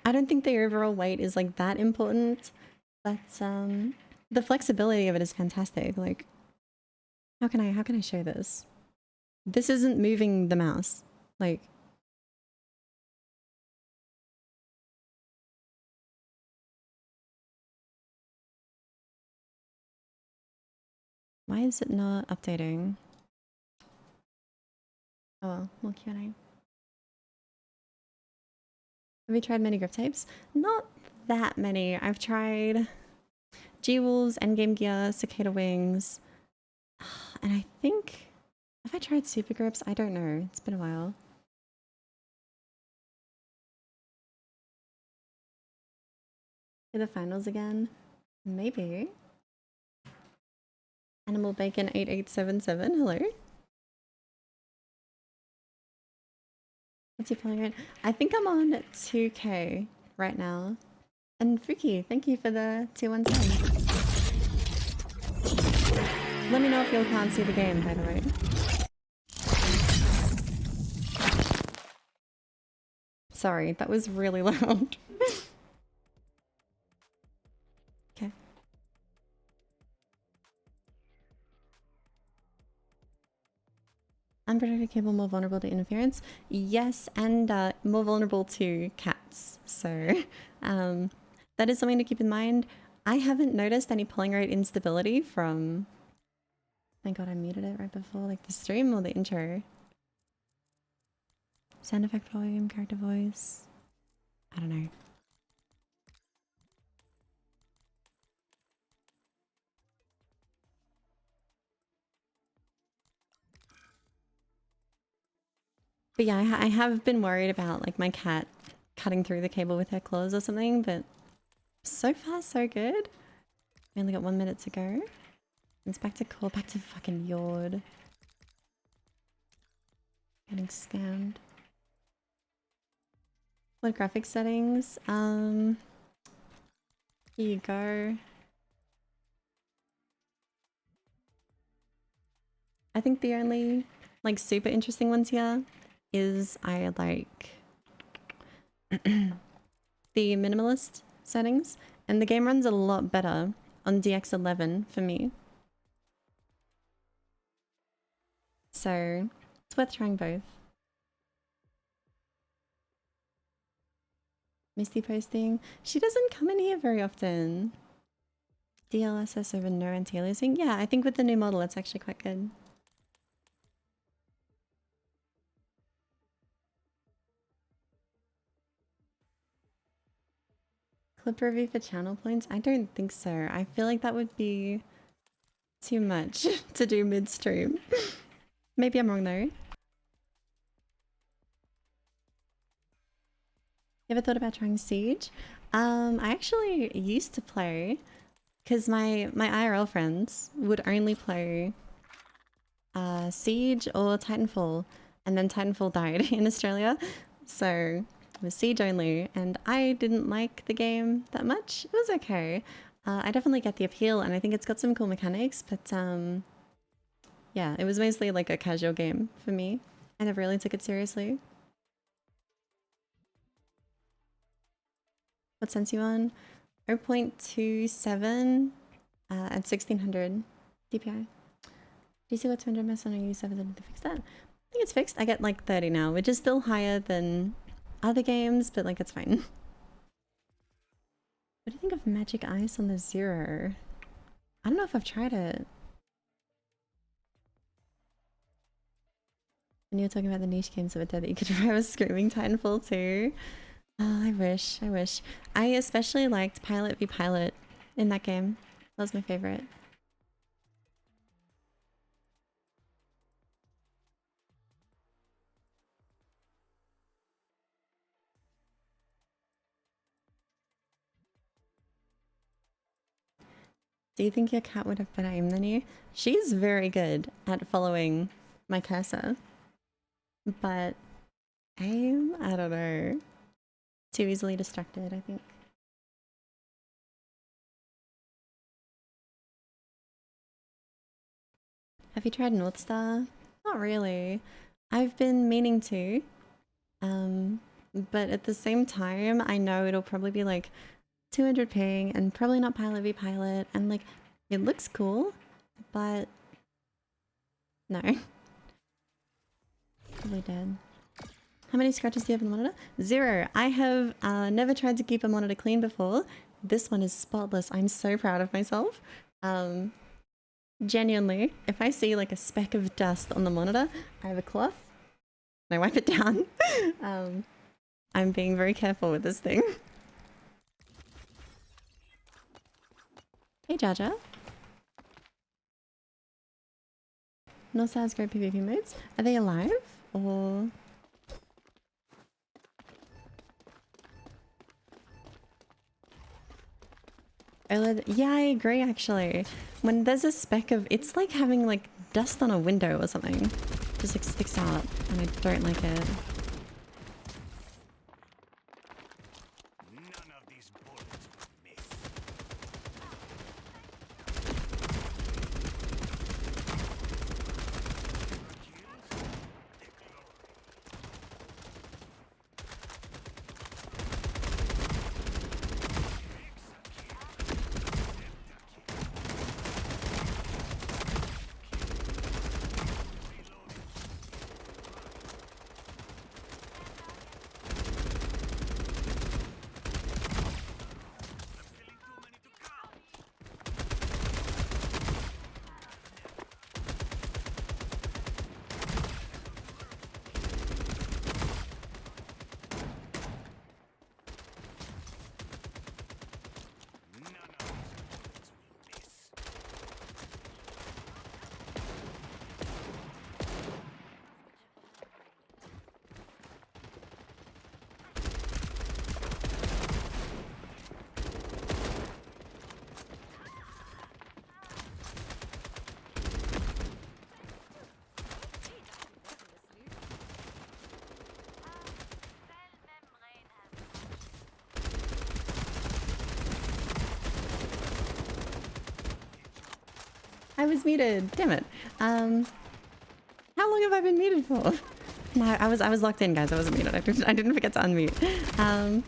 Speaker 1: I don't think the overall weight is like that important, but the flexibility of it is fantastic. Like, how can I show this? This isn't moving the mouse. Like, why is it not updating? Oh well, more Q&A. Have you tried many grip tapes? Not that many. I've tried G-Wolves, Endgame Gear, Cicada Wings, and I think... Have I tried Super Grips? I don't know. It's been a while. For the finals again? Maybe. Animal Bacon 8877, hello. What's your playing rate? I think I'm on 2k right now. And Fuki, thank you for the 217. Let me know if you can't see the game, by the way. Sorry, that was really loud. Okay. Unprotected cable more vulnerable to interference? Yes, and more vulnerable to cats. So that is something to keep in mind. I haven't noticed any polling rate instability from... Thank god I muted it right before, like the stream or the intro. Sound effect volume, character voice. I don't know. But yeah, I have been worried about like my cat cutting through the cable with her claws or something, but so far so good. We only got 1 minute to go. It's back to call, back to fucking Yord. Getting scammed. What graphics settings? Here you go. I think the only like super interesting ones here is I like the minimalist settings, and the game runs a lot better on DX11 for me. So it's worth trying both. Misty posting. She doesn't come in here very often. DLSS over no anti-aliasing. Yeah, I think with the new model it's actually quite good. Clip review for channel points? I don't think so. I feel like that would be too much to do midstream. Maybe I'm wrong though. You ever thought about trying Siege? I actually used to play because my IRL friends would only play Siege or Titanfall, and then Titanfall died in Australia, so it was Siege only, and I didn't like the game that much. It was okay. I definitely get the appeal, and I think it's got some cool mechanics, but yeah, it was mostly like a casual game for me. I never really took it seriously. What sense you on? 0.27 at 1600 DPI. Do you see what 200 ms on a U7 to fix that? I think it's fixed. I get like 30 now, which is still higher than other games, but like it's fine. What do you think of Magic Ice on the Zero? I don't know if I've tried it. And you were talking about the niche games of a day that you could try with Screaming Titanfall too. Oh, I wish, I wish. I especially liked Pilot v Pilot in that game. That was my favorite. Do you think your cat would have better aim than you? She's very good at following my cursor. But aim? I don't know. Too easily distracted, I think. Have you tried North Star? Not really. I've been meaning to. But at the same time, I know it'll probably be like 200 ping and probably not Pilot v Pilot, and like it looks cool, but no. Probably dead. How many scratches do you have on the monitor? 0. I have never tried to keep a monitor clean before. This one is spotless. I'm so proud of myself. Genuinely, if I see like a speck of dust on the monitor, I have a cloth and I wipe it down. I'm being very careful with this thing. Hey Jaja. North Star's great PvP modes. Are they alive? Or... OLED? Yeah, I agree actually. When there's a speck of... It's like having like dust on a window or something. Just like sticks out and I don't like it. I was muted. Damn it. How long have I been muted for? No, I was locked in, guys. I wasn't muted. I didn't forget to unmute.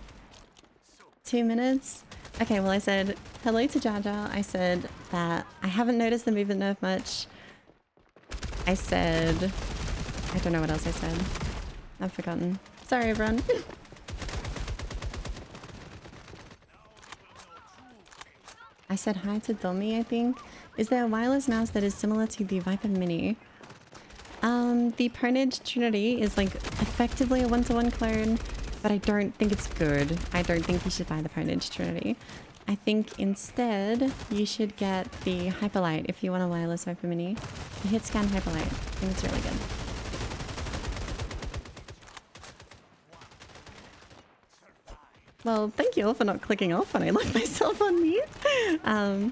Speaker 1: 2 minutes. Okay, well I said hello to Jaja. I said that I haven't noticed the movement nerf much. I said... I don't know what else I said. I've forgotten. Sorry, everyone. I said hi to Domi, I think. Is there a wireless mouse that is similar to the Viper Mini? The Pwnage Trinity is like effectively a one-to-one clone, but I don't think it's good. I don't think you should buy the Pwnage Trinity. I think instead you should get the Hyperlight if you want a wireless Viper Mini. The hit scan Hyperlight. I think it's really good. Well, thank you all for not clicking off when I left myself on mute. How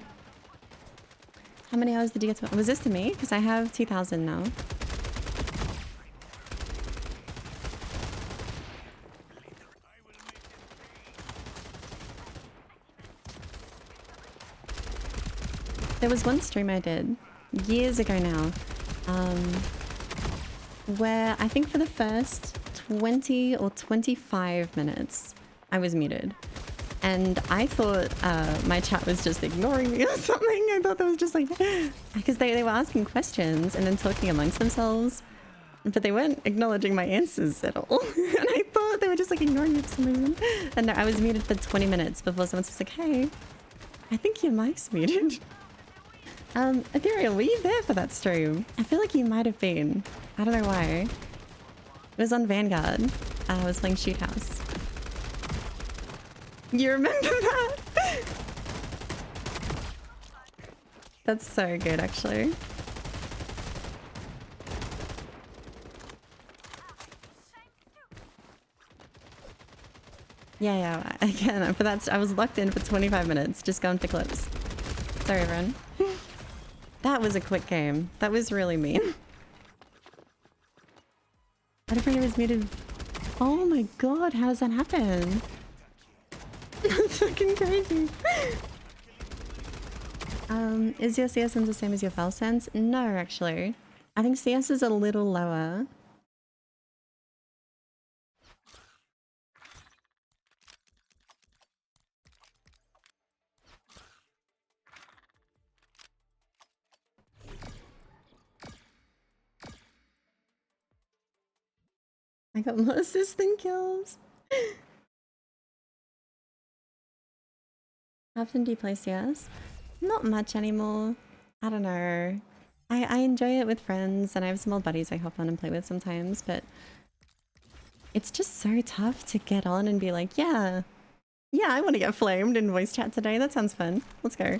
Speaker 1: many hours did you get to... Was this to me? Because I have 2,000 now. There was one stream I did years ago now, where I think for the first 20 or 25 minutes, I was muted. And I thought my chat was just ignoring me or something. I thought that was just like... Because they were asking questions and then talking amongst themselves. But they weren't acknowledging my answers at all. And I thought they were just like ignoring me for some reason. And no, I was muted for 20 minutes before someone was like, hey, I think your mic's muted. Ethereal, were you there for that stream? I feel like you might have been. I don't know why. was on Vanguard. I was playing Shoot House. You remember that? That's so good, actually. Yeah, again, for that, I was locked in for 25 minutes, just going for clips. Sorry, everyone. That was a quick game. That was really mean. I don't think it was muted. Oh my god, how does that happen? That's fucking crazy. Is your CS sense the same as your file sense? No, actually. I think CS is a little lower. I got more assists than kills. How often do you play CS? Not much anymore. I don't know. I enjoy it with friends, and I have some old buddies I hop on and play with sometimes, but it's just so tough to get on and be like, yeah, I want to get flamed in voice chat today. That sounds fun. Let's go.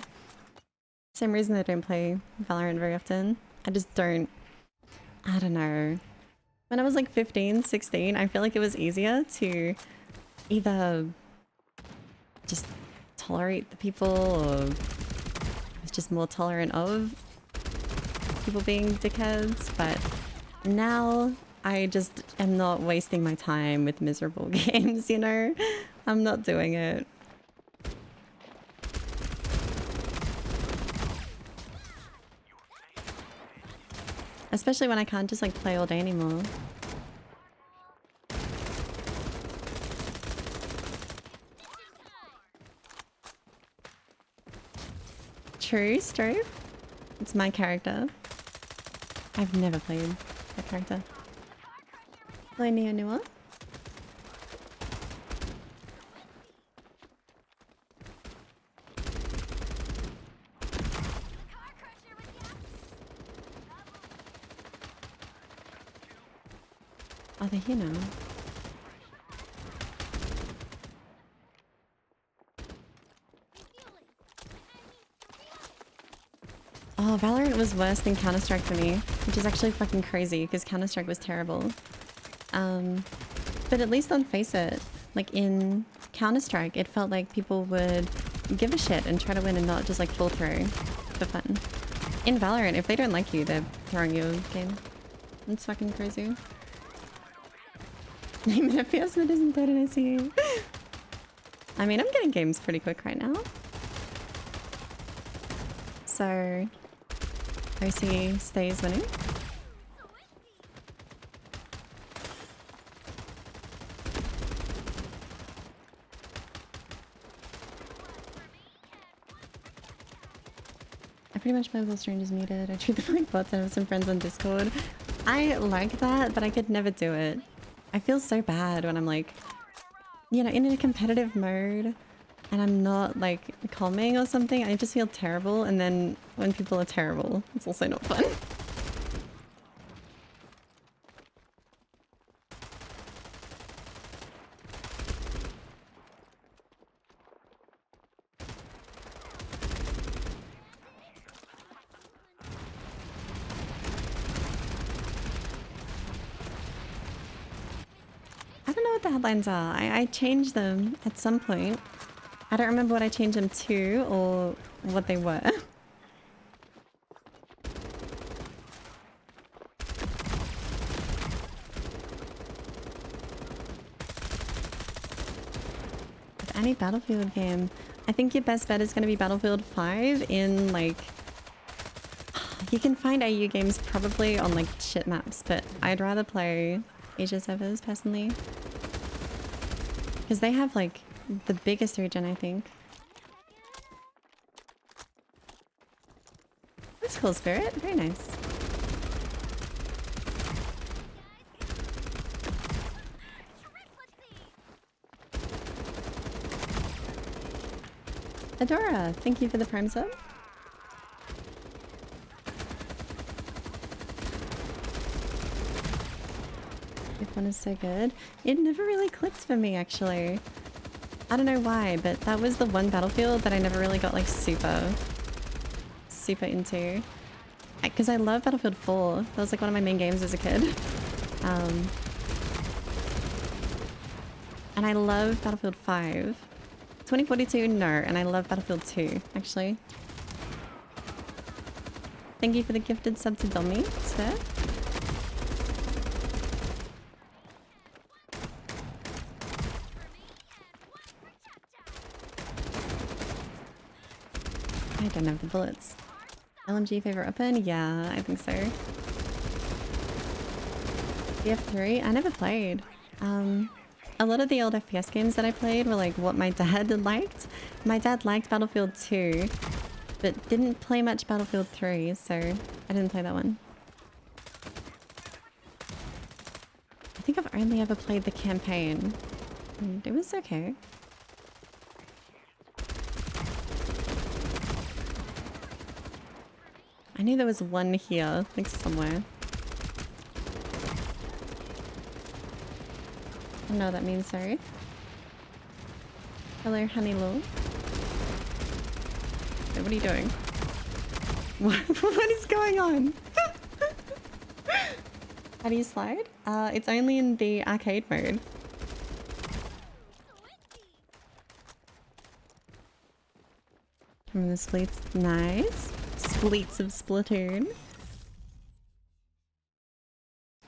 Speaker 1: Same reason I don't play Valorant very often. I just don't... I don't know. When I was like 15, 16, I feel like it was easier to either just tolerate the people, or I was just more tolerant of people being dickheads, but now I just am not wasting my time with miserable games, you know? I'm not doing it. Especially when I can't just like play all day anymore. True, Strobe. It's my character. I've never played that character. Hello, Neo Nua. Oh, they're here now. Oh, Valorant was worse than Counter-Strike for me, which is actually fucking crazy because Counter-Strike was terrible. But at least on Face It, like in Counter-Strike, it felt like people would give a shit and try to win and not just like full throw for fun. In Valorant, if they don't like you, they're throwing you a game. It's fucking crazy. Name an FPS that isn't dead in ICU. I mean, I'm getting games pretty quick right now. So, OC stays winning. I pretty much play with all strangers muted. I treat them like bots. I have some friends on Discord. I like that, but I could never do it. I feel so bad when I'm like, you know, in a competitive mode and I'm not like calming or something. I just feel terrible, and then when people are terrible, it's also not fun. I don't know what the headlines are. I changed them at some point. I don't remember what I changed them to or what they were. Any Battlefield game. I think your best bet is going to be Battlefield 5 in like... You can find AU games probably on like shit maps, but I'd rather play Asia servers personally. Because they have like the biggest region, I think. That's cool, Spirit. Very nice. Adora, thank you for the Prime sub. If F1 is so good. It never really clicked for me, actually. I don't know why, but that was the one Battlefield that I never really got like super into. Because I love Battlefield 4. That was like one of my main games as a kid. And I love Battlefield 5. 2042, no. And I love Battlefield 2, actually. Thank you for the gifted sub to Domi, sir. I don't have the bullets. LMG favorite weapon? Yeah, I think so. BF3? I never played. A lot of the old FPS games that I played were like what my dad liked. My dad liked Battlefield 2, but didn't play much Battlefield 3, so I didn't play that one. I think I've only ever played the campaign, and it was okay. I knew there was one here, like somewhere. I don't know what that means, sorry. Hello, Honeyloo. Wait, what are you doing? What is going on? How do you slide? It's only in the arcade mode. From the splits. Nice. Splits of Splatoon. I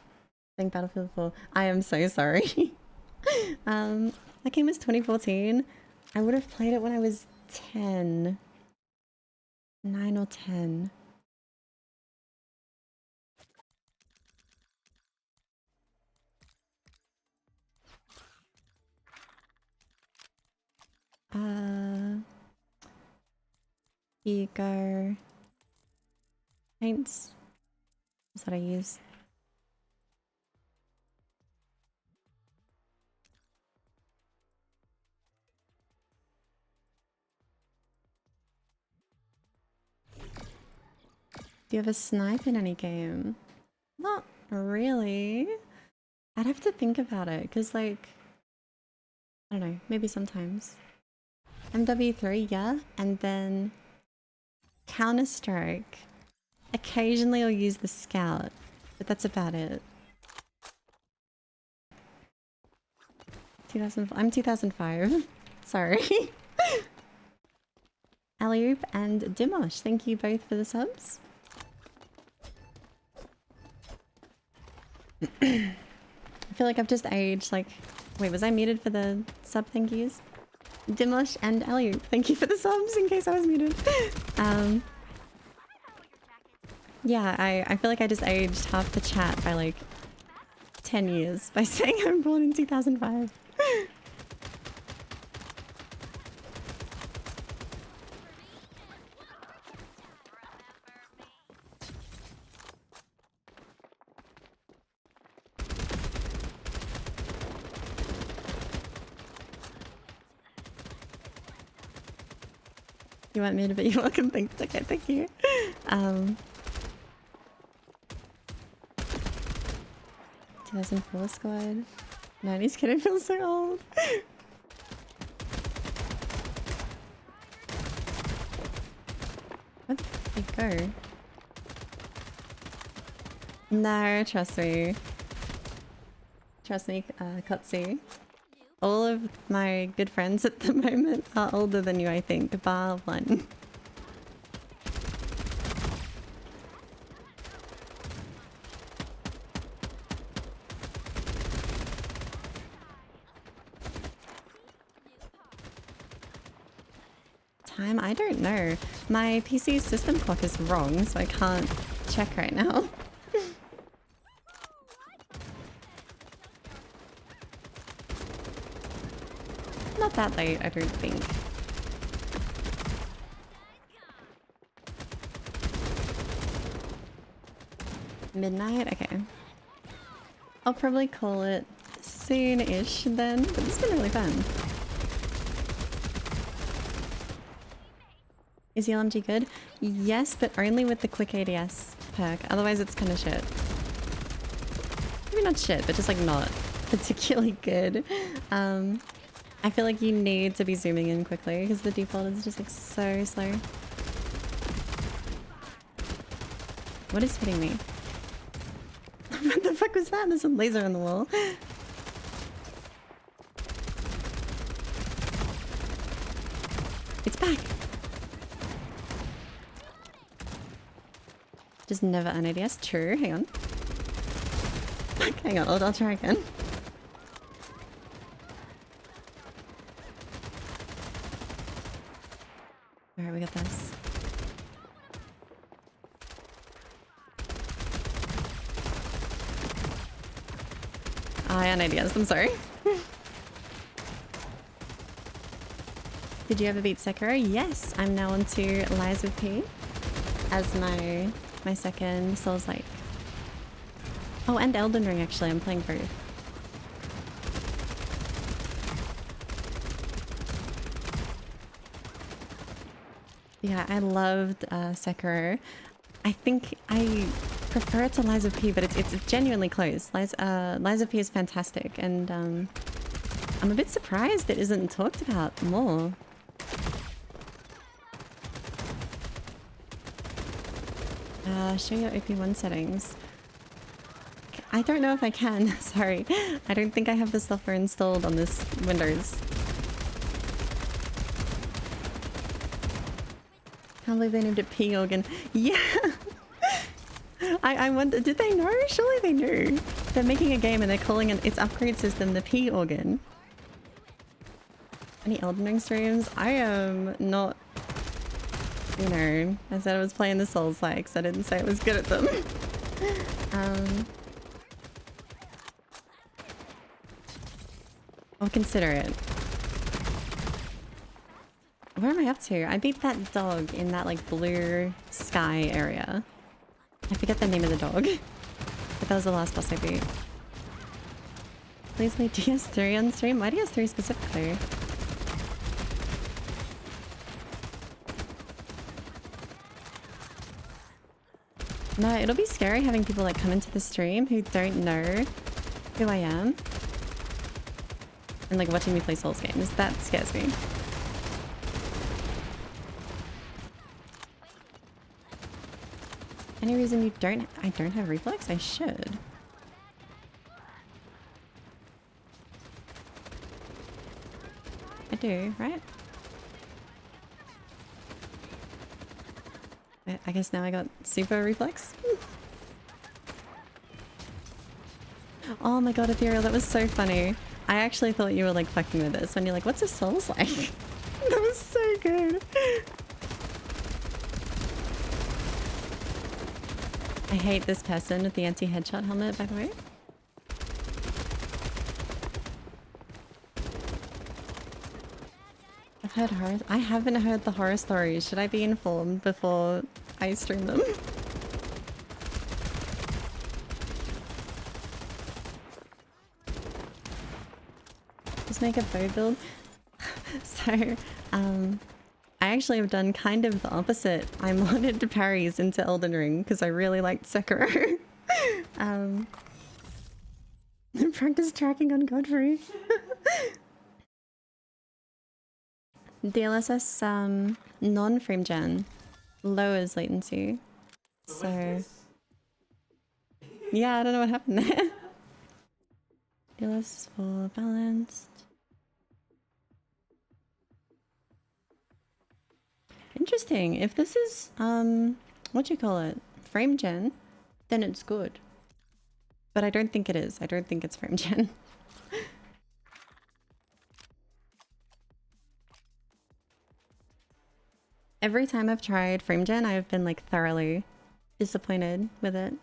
Speaker 1: think Battlefield 4. I am so sorry. That game was 2014. I would have played it when I was 10. 9 or 10. Ego. Paints. That's what I use. Do you have a snipe in any game? Not really. I'd have to think about it, because like, I don't know, maybe sometimes. MW3, yeah, and then Counter-Strike. Occasionally I'll use the Scout, but that's about it. I'm 2005. Sorry. Alley-oop and Dimosh, thank you both for the subs. I feel like I've just aged, like... Wait, was I muted for the sub thank yous? Dimosh and Alley-oop, thank you for the subs in case I was muted. Yeah, I feel like I just aged half the chat by like 10 years by saying I'm born in 2005. You weren't muted, but you're welcome. Thanks. Okay, thank you. 2004 squad. 90s kid, I feel so old. Where did they go? No, trust me. Trust me, Kotsu. All of my good friends at the moment are older than you, I think, bar one. Time? I don't know. My PC system clock is wrong, so I can't check right now. Not that late, I don't think. Midnight? Okay. I'll probably call it soon-ish then, but it's been really fun. Is the LMG good? Yes, but only with the quick ADS perk. Otherwise it's kind of shit. maybe not shit, but just like not particularly good. I feel like you need to be zooming in quickly because the default is just like so slow. What is hitting me? What the fuck was that? There's a laser on the wall. It's back. Just never an ADS. True. Hang on. Hang on. I'll try again. Alright, we got this. I had ADS. I'm sorry. Did you ever beat Sekiro? Yes, I'm now onto Lies of P as my second Soulslike. Oh, and Elden Ring actually. I'm playing both. Yeah, I loved Sekiro. I think I prefer it to Lies of P, but it's genuinely close. Lies of P is fantastic, and I'm a bit surprised it isn't talked about more. Show your OP1 settings. I don't know if I can. Sorry. I don't think I have the software installed on this Windows. Can't believe they named it P organ. Yeah! I wonder, did they know? Surely they knew. They're making a game and they're calling its upgrade system the P organ. Any Elden Ring streams? I am not... You know, I said I was playing the Soulslikes. I didn't say I was good at them. I'll consider it. Where am I up to? I beat that dog in that like blue sky area. I forget the name of the dog. But that was the last boss I beat. Please play DS3 on stream? Why DS3 specifically? No, it'll be scary having people like come into the stream who don't know who I am. And like watching me play Souls games. That scares me. Any reason you don't... I don't have Reflex? I should. I do, right? I guess now I got super Reflex. Oh my god, Ethereal, that was so funny. I actually thought you were like fucking with this when you're like, what's a Souls like? That was so good. I hate this person with the anti-headshot helmet, by the way. I've heard horror. I haven't heard the horror stories. Should I be informed before I stream them? Just make a bow build. So, I actually have done kind of the opposite. I modded parries into Elden Ring because I really liked Sekiro. Practice tracking on Godfrey. DLSS non-frame gen lowers latency. So yeah, I don't know what happened there. DLSS for balanced. Interesting. If this is what do you call it? Frame gen, then it's good. But I don't think it is. I don't think it's frame gen. Every time I've tried frame gen, I've been like thoroughly disappointed with it.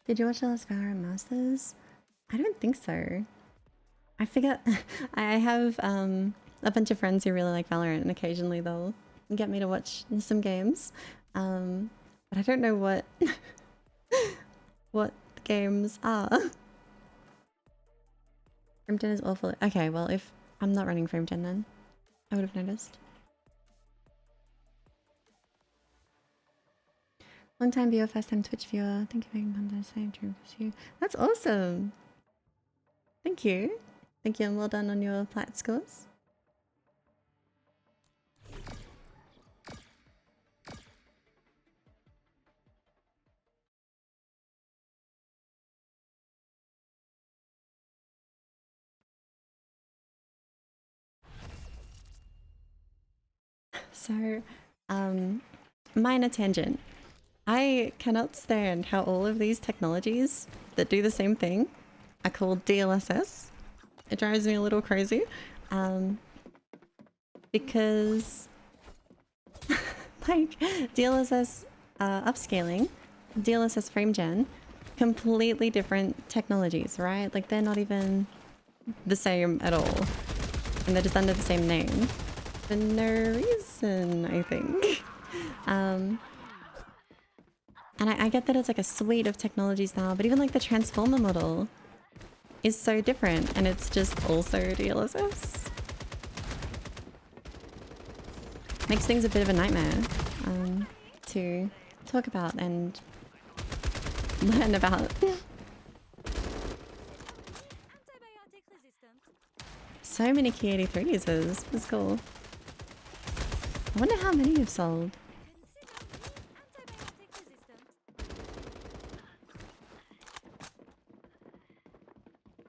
Speaker 1: Did you watch the last Valorant Masters? I don't think so. I forget. I have a bunch of friends who really like Valorant, and occasionally they'll get me to watch some games. But I don't know what what the games are. Frame gen is awful. Okay, well, if I'm not running frame gen then, I would have noticed. Long time viewer, first time Twitch viewer. Thank you for being on the same dream as you. That's awesome. Thank you. Thank you and well done on your plat scores. So, minor tangent. I cannot stand how all of these technologies that do the same thing are called DLSS. It drives me a little crazy. Because like DLSS upscaling, DLSS frame gen, completely different technologies, right? Like they're not even the same at all. And they're just under the same name. For no reason, I think. And I get that it's like a suite of technologies now, but even like the transformer model is so different and it's just also DLSS. Makes things a bit of a nightmare to talk about and learn about. So many Key 83 users. That's cool. I wonder how many you've sold.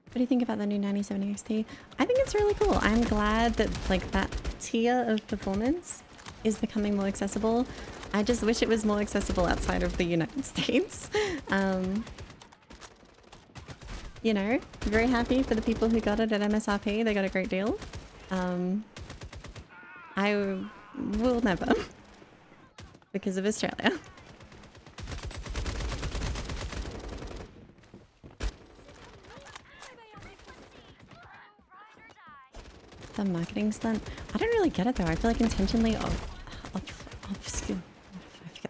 Speaker 1: What do you think about the new 9070 XT? I think it's really cool. I'm glad that like that tier of performance is becoming more accessible. I just wish it was more accessible outside of the United States. You know, very happy for the people who got it at MSRP. They got a great deal. I will never because of Australia. The marketing stunt. I don't really get it though. I feel like intentionally I forget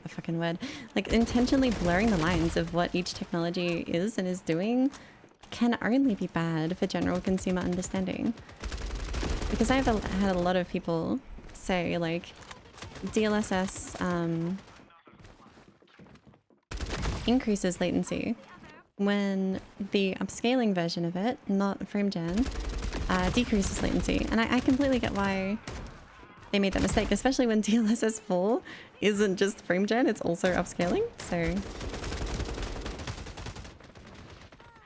Speaker 1: the fucking word. Like intentionally blurring the lines of what each technology is and is doing can only be bad for general consumer understanding. Because I've had a lot of people say like DLSS increases latency when the upscaling version of it, not frame gen, decreases latency. And I completely get why they made that mistake, especially when DLSS 4 isn't just frame gen, it's also upscaling. So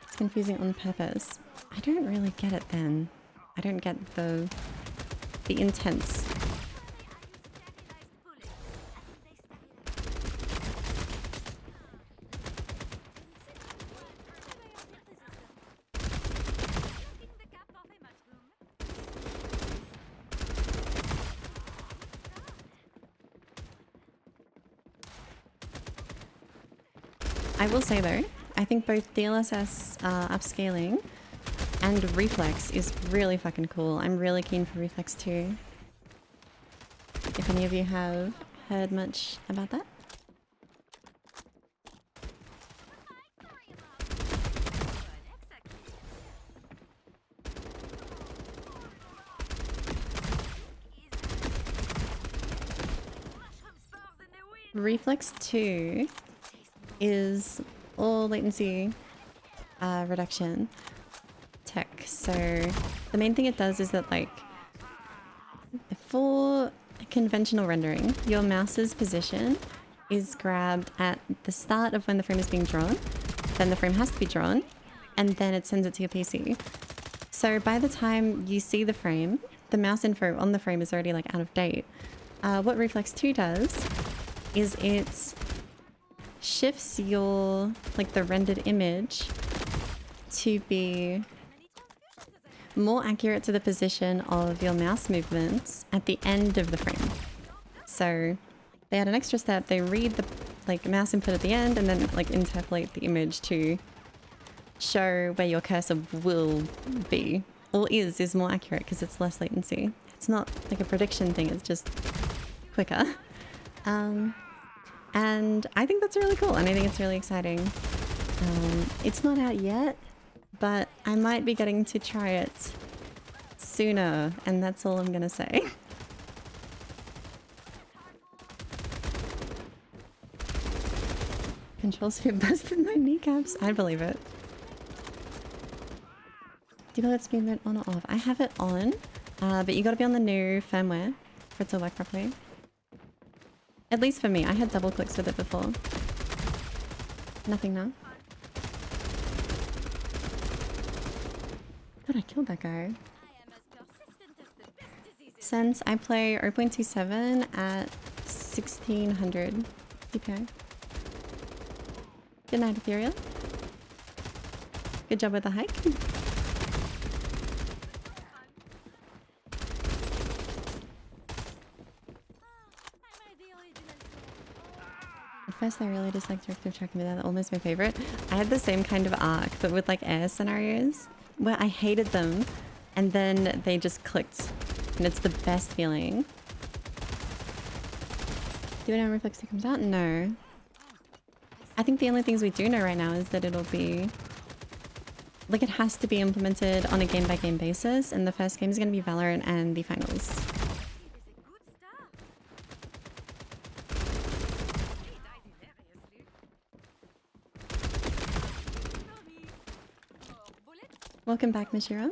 Speaker 1: it's confusing on purpose. I don't really get it then. I don't get the intents. I will say though, I think both DLSS upscaling and Reflex is really fucking cool. I'm really keen for Reflex too. If any of you have heard much about that. Reflex 2 is all latency reduction tech. So the main thing it does is that like for conventional rendering, your mouse's position is grabbed at the start of when the frame is being drawn, then the frame has to be drawn, and then it sends it to your PC. So by the time you see the frame, the mouse info on the frame is already like out of date. What Reflex 2 does is it shifts your, like the rendered image to be more accurate to the position of your mouse movements at the end of the frame. So they add an extra step, they read the like mouse input at the end and then like interpolate the image to show where your cursor will be, or is more accurate because it's less latency. It's not like a prediction thing, it's just quicker. And I think that's really cool and I think it's really exciting. It's not out yet, but I might be getting to try it sooner, and that's all I'm gonna say. controls feel busted my kneecaps. I believe it. Do you let speed mode on or off? I have it on, but you gotta be on the new firmware for it to work properly. At least for me, I had double clicks with it before. Nothing now. Thought I killed that guy. Since I play 0.27 at 1600 DPI. Good night, Ethereal. Good job with the hike. At first I really disliked directive tracking, but that's almost my favorite. I had the same kind of arc, but with like air scenarios, where I hated them, and then they just clicked. And it's the best feeling. Do we know when Reflex 2 comes out? No. I think the only things we do know right now is that it'll be... like, it has to be implemented on a game-by-game basis, and the first game is going to be Valorant and the finals. Welcome back, Mishiro.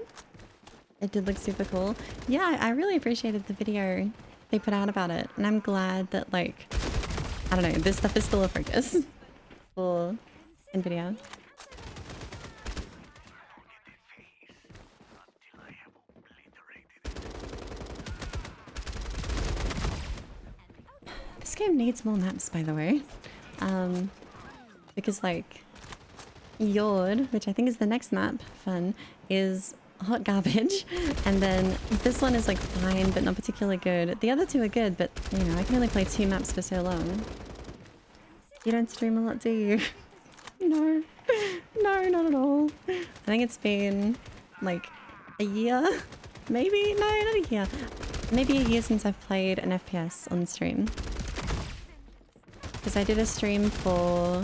Speaker 1: It did look super cool. Yeah, I really appreciated the video they put out about it. And I'm glad that, like, I don't know, this stuff is still a focus for Nvidia. This game needs more maps, by the way. Because, like, Yord, which I think is the next map, fun, is hot garbage, and then this one is like fine but not particularly good. The other two are good, but you know, I can only play 2 maps for so long. You don't stream a lot, do you? No. No, not at all. I think it's been like a year, maybe? No, not a year. Maybe a year since I've played an FPS on stream. Because I did a stream for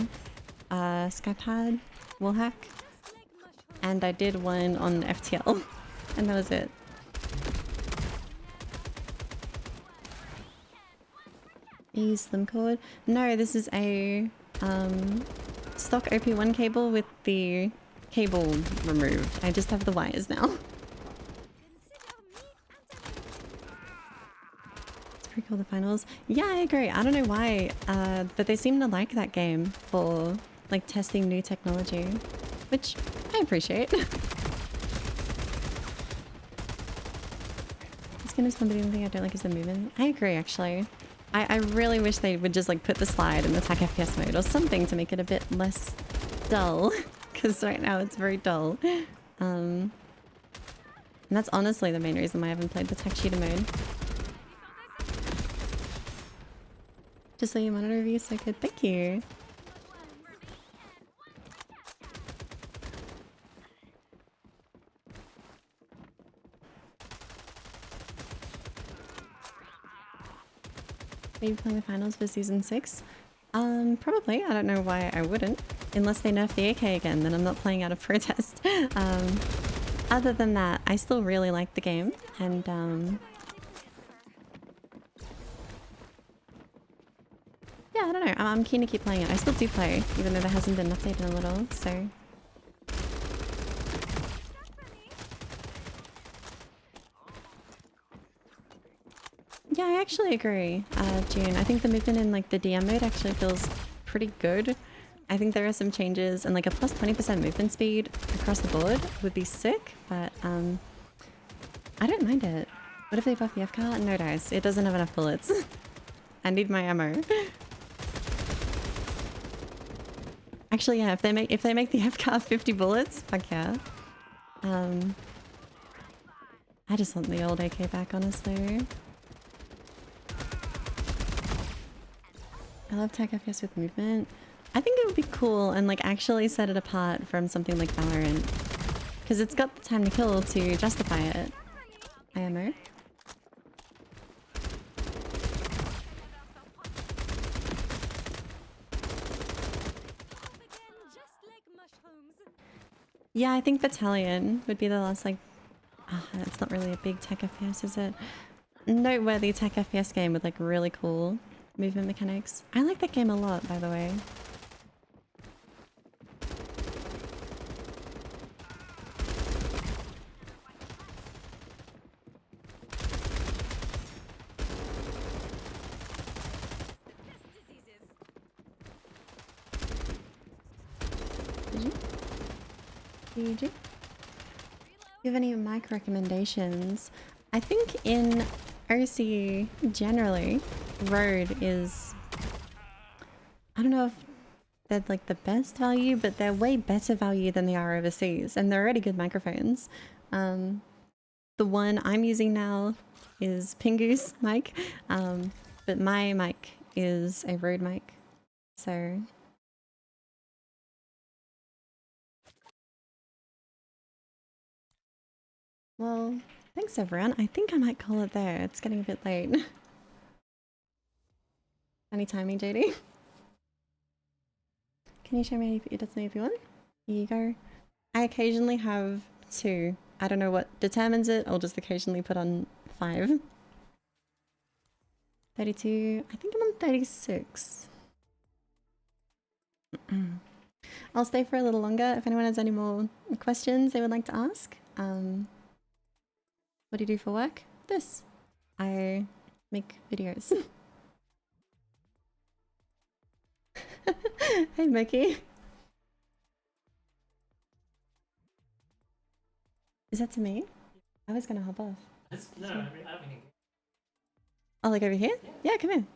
Speaker 1: Skypad, Wallhack, and I did one on FTL, and that was it. You use slim cord? No, this is a stock OP1 cable with the cable removed. I just have the wires now. It's pretty cool, the finals. Yeah, I agree. I don't know why, but they seem to like that game for like testing new technology, which I appreciate. This game is fun, but the only thing I don't like is the movement. I agree, actually. I really wish they would just like put the slide in the attack FPS mode or something to make it a bit less dull, because right now it's very dull. And that's honestly the main reason why I haven't played the attack cheater mode. Just so your monitor review is so good. Thank you. Are you playing the finals for season 6? Probably. I don't know why I wouldn't. Unless they nerf the AK again, then I'm not playing out of protest. Other than that, I still really like the game. And, yeah, I don't know. I'm keen to keep playing it. I still do play, even though there hasn't been an update in a little, so... Yeah, I actually agree, June. I think the movement in like the DM mode actually feels pretty good. I think there are some changes, and like a plus 20% movement speed across the board would be sick, but I don't mind it. What if they buff the FCAR? No dice. It doesn't have enough bullets. I need my ammo. Actually, yeah, if they make the FCAR 50 bullets, fuck yeah. I just want the old AK back, honestly. I love tech FPS with movement. I think it would be cool and like actually set it apart from something like Valorant. Because it's got the time to kill to justify it. IMO. Yeah, I think Battalion would be the last like... it's not really a big tech FPS, is it? Noteworthy tech FPS game with like really cool movement mechanics. I like that game a lot, by the way. GG. GG. Do you have any mic recommendations? I think in OC generally, Rode is... I don't know if they're like the best value, but they're way better value than they are overseas, and they're already good microphones. The one I'm using now is Pingu's mic, but my mic is a Rode mic, so... Well, thanks everyone. I think I might call it there. It's getting a bit late. Any timing, JD? Can you show me your Destiny if you want? Here you go. I occasionally have 2. I don't know what determines it. I'll just occasionally put on 5. 32. I think I'm on 36. I'll stay for a little longer if anyone has any more questions they would like to ask. What do you do for work? This. I make videos. Hey, Mickey. Is that to me? I was gonna hop off.
Speaker 2: No, I mean,
Speaker 1: Oh, like over here? Yeah, come in.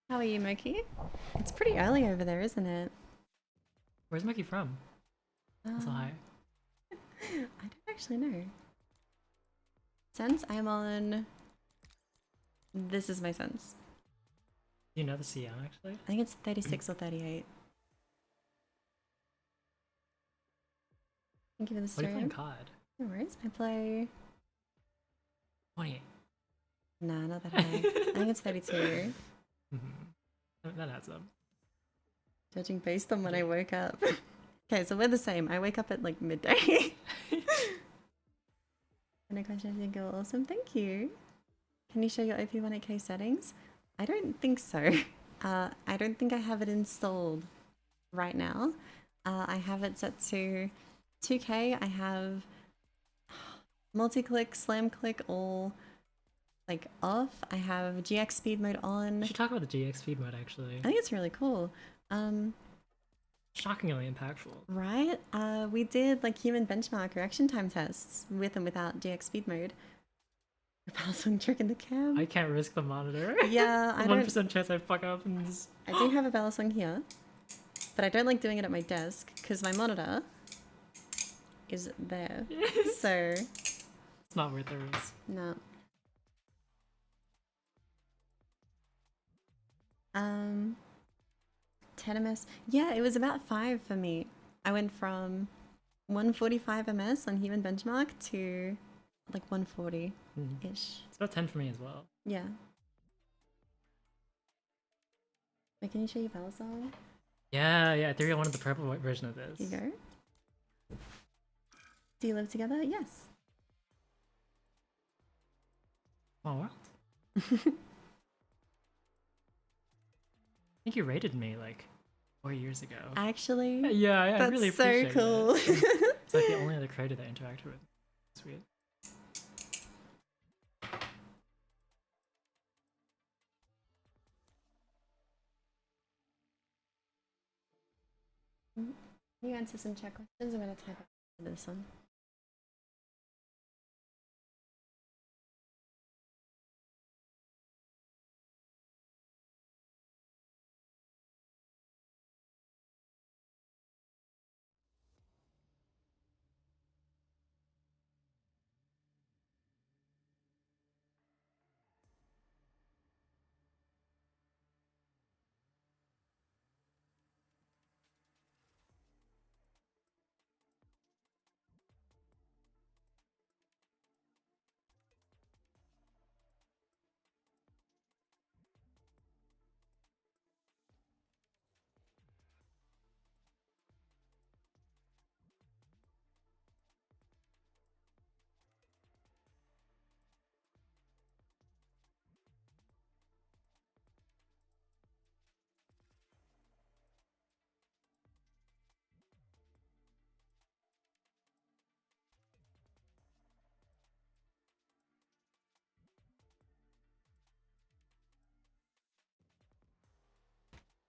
Speaker 1: How are you, Moki? It's pretty early over there, isn't it?
Speaker 2: where's Mickey from? So high.
Speaker 1: I don't actually know. Sense? I'm on... This is my sense.
Speaker 2: Do you know the CM actually?
Speaker 1: I think it's 36 or 38. Thank you for the
Speaker 2: What are you
Speaker 1: stream.
Speaker 2: playing COD?
Speaker 1: No worries. I play...
Speaker 2: 28.
Speaker 1: Nah, not that high. I think it's 32.
Speaker 2: That adds up.
Speaker 1: Judging based on when I woke up. Okay, so we're the same. I wake up at like midday. And a question, I think you're awesome. Thank you. Can you show your OP18K settings? I don't think so. I don't think I have it installed right now. I have it set to 2K. I have multi-click, slam click all like off. I have GX speed mode on.
Speaker 2: We should talk about the GX speed mode actually.
Speaker 1: I think it's really cool.
Speaker 2: Shockingly impactful.
Speaker 1: Right? We did like human benchmark reaction time tests with and without GX speed mode. Balancing trick in the cam.
Speaker 2: I can't risk the monitor.
Speaker 1: Yeah, I
Speaker 2: 1% chance I fuck up and just...
Speaker 1: I do have a Balisong here, but I don't like doing it at my desk because my monitor is there. So
Speaker 2: it's not worth the risk.
Speaker 1: no. Um 10 ms. Yeah, it was about 5 for me. I went from 145 ms on human benchmark to like 140 ish.
Speaker 2: It's about 10 for me as well.
Speaker 1: Yeah. Wait, can you show your Balisong?
Speaker 2: Yeah, I think I wanted the purple version of this.
Speaker 1: Here you go. Do you live together? Yes.
Speaker 2: Oh, wow. I think you rated me like 4 years ago.
Speaker 1: Actually?
Speaker 2: Yeah, I really appreciate
Speaker 1: so cool.
Speaker 2: it. It's like the only other creator that I interacted with. Sweet.
Speaker 1: Can you answer some chat questions? I'm going to type up this one.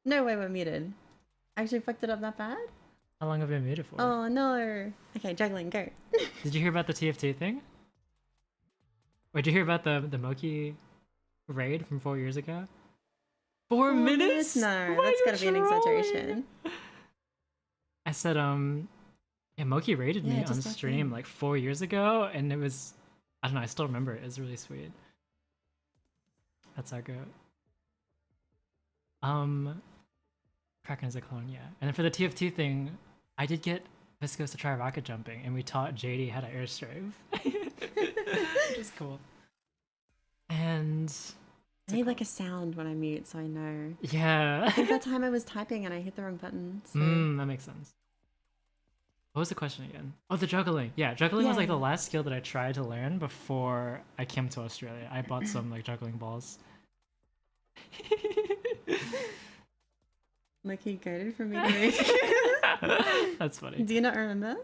Speaker 1: No way we're muted. I actually fucked it up that bad?
Speaker 2: How long have you been muted for?
Speaker 1: Oh no. Okay, juggling, go.
Speaker 2: Did you hear about the TF2 thing? Or did you hear about the Moki raid from 4 years ago? 4 minutes?
Speaker 1: No,
Speaker 2: Why
Speaker 1: that's
Speaker 2: you
Speaker 1: gotta be an
Speaker 2: trolling?
Speaker 1: exaggeration.
Speaker 2: I said, yeah, Moki raided
Speaker 1: Yeah,
Speaker 2: me on
Speaker 1: just
Speaker 2: stream
Speaker 1: walk in.
Speaker 2: like 4 years ago, and it was, I don't know, I still remember it. It was really sweet. That's our goat. Kraken is a clone, yeah. And then for the TF2 thing, I did get Viscose to try rocket jumping, and we taught JD how to airstrave. Which is cool. And
Speaker 1: I need like a sound when I mute so I know.
Speaker 2: yeah.
Speaker 1: I think that time I was typing and I hit the wrong button. So.
Speaker 2: That makes sense. What was the question again? Oh, the juggling. Yeah, juggling was like the last skill that I tried to learn before I came to Australia. I bought some like juggling balls.
Speaker 1: Like he goaded for me to read.
Speaker 2: That's funny.
Speaker 1: Do you not remember?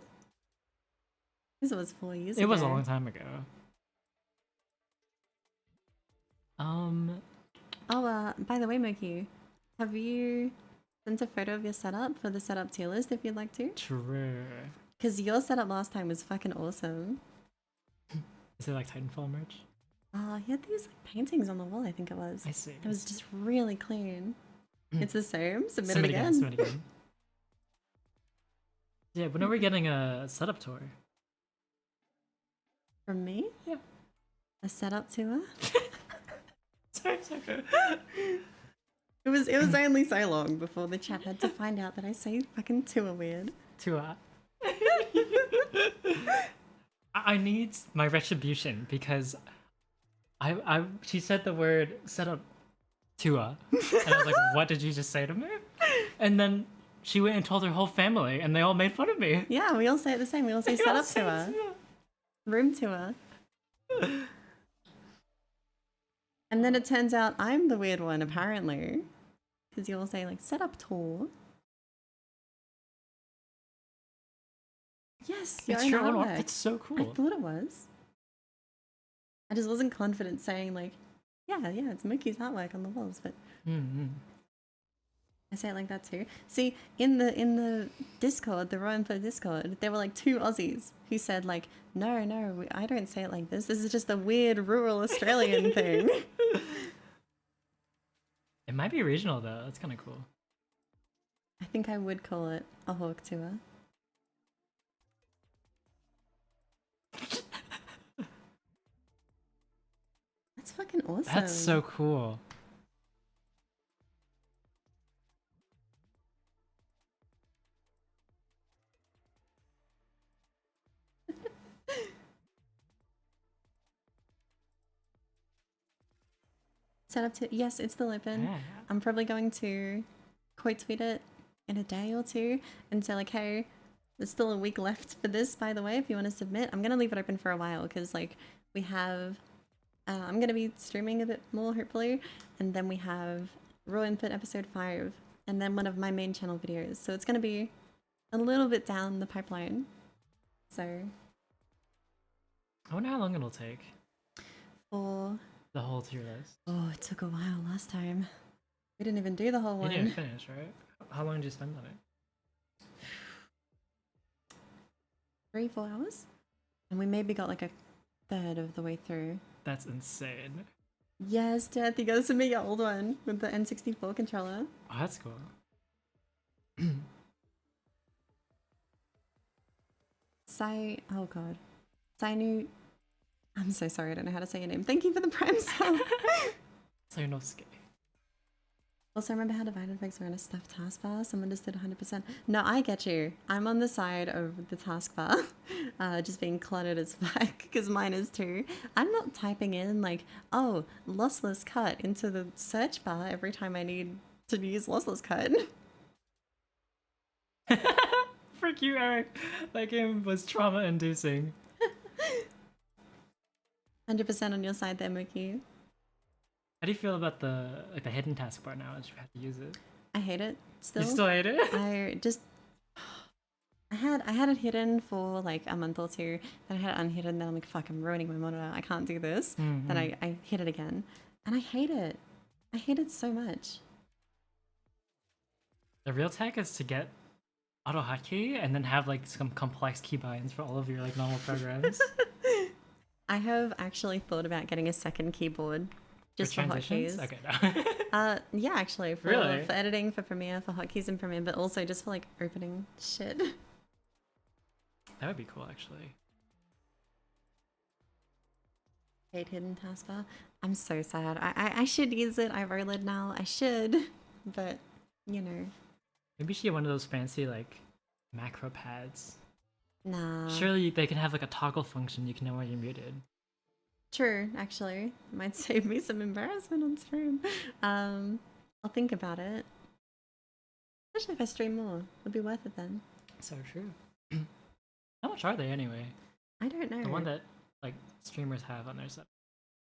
Speaker 1: Because it was 4 years ago.
Speaker 2: It was a long time ago.
Speaker 1: Oh, by the way, Moki, have you sent a photo of your setup for the setup tier list if you'd like to?
Speaker 2: True.
Speaker 1: Because your setup last time was fucking awesome.
Speaker 2: Is it like Titanfall merch?
Speaker 1: He had these like paintings on the wall, I think it was.
Speaker 2: I see.
Speaker 1: It was just really clean. It's the same. Submit
Speaker 2: Submit
Speaker 1: it again.
Speaker 2: Submit again. Yeah, when are we getting a setup tour?
Speaker 1: From me?
Speaker 2: Yeah.
Speaker 1: A setup tour?
Speaker 2: Sorry.
Speaker 1: It was only so long before the chat had to find out that I say fucking tour weird.
Speaker 2: Tour. I need my retribution because she said the word setup tour, and I was like, what did you just say to me? And then she went and told her whole family, and they all made fun of me.
Speaker 1: Yeah, we all say it the same. We all say setup tour. Room tour. And then it turns out I'm the weird one, apparently. Because you all say, like, setup tour. Yes,
Speaker 2: It's your own art. That's so cool.
Speaker 1: I thought it was. I just wasn't confident saying, like, yeah, it's Mickey's artwork on the walls, but I say it like that too. See, in the Discord, the Rowan for Discord, there were like 2 Aussies who said like, no, I don't say it like this. This is just a weird rural Australian thing.
Speaker 2: It might be regional though. That's kind of cool.
Speaker 1: I think I would call it a hawk tour. That's fucking awesome.
Speaker 2: That's so cool.
Speaker 1: Set up to, yes, it's still open.
Speaker 2: Yeah.
Speaker 1: I'm probably going to quote tweet it in a day or 2 and say like, hey, there's still a week left for this, by the way, if you want to submit. I'm going to leave it open for a while because like we have, I'm going to be streaming a bit more hopefully. And then we have Raw Input episode 5 and then one of my main channel videos. So it's going to be a little bit down the pipeline. So.
Speaker 2: I wonder how long it'll take.
Speaker 1: For
Speaker 2: the whole tier list.
Speaker 1: Oh, it took a while last time. We didn't even do the whole one.
Speaker 2: You didn't finish, right? How long did you spend on it?
Speaker 1: 3-4 hours? And we maybe got like a third of the way through.
Speaker 2: That's insane.
Speaker 1: Yes, Death, you gotta submit your old one with the N64 controller.
Speaker 2: Oh, that's cool.
Speaker 1: Oh god. Sainu. I'm so sorry, I don't know how to say your name. Thank you for the prime sub.
Speaker 2: Sayunosuke.
Speaker 1: Also, remember how divided effects are in a stuffed taskbar? Someone just did 100%. No, I get you. I'm on the side of the taskbar, just being cluttered as fuck, because mine is too. I'm not typing in like, oh, lossless cut into the search bar every time I need to use lossless cut.
Speaker 2: Frick you, Eric. That game was trauma-inducing.
Speaker 1: 100% on your side there, Mookie.
Speaker 2: How do you feel about the hidden taskbar now as you have to use it?
Speaker 1: I hate it still.
Speaker 2: You still hate it?
Speaker 1: I had it hidden for like a month or 2, then I had it unhidden, then I'm like, fuck, I'm ruining my monitor, I can't do this. Then I hit it again. And I hate it. I hate it so much.
Speaker 2: The real tech is to get auto hotkey and then have like some complex keybinds for all of your like normal programs.
Speaker 1: I have actually thought about getting a second keyboard just for
Speaker 2: transitions?
Speaker 1: hotkeys.
Speaker 2: Okay, no.
Speaker 1: Yeah, actually, for
Speaker 2: Really?
Speaker 1: for editing, for Premiere, for hotkeys in Premiere, but also just for like opening shit.
Speaker 2: That would be cool, actually.
Speaker 1: Hate hidden taskbar. I'm so sad. I should use it. I roll it now. I should, but you know,
Speaker 2: Maybe you should get one of those fancy like macro pads.
Speaker 1: nah.
Speaker 2: Surely they can have like a toggle function you can know when you're muted.
Speaker 1: True, actually, might save me some embarrassment on stream. I'll think about it. Especially if I stream more, it'll be worth it then.
Speaker 2: So true. How much are they anyway?
Speaker 1: I don't know.
Speaker 2: The one that like streamers have on their side,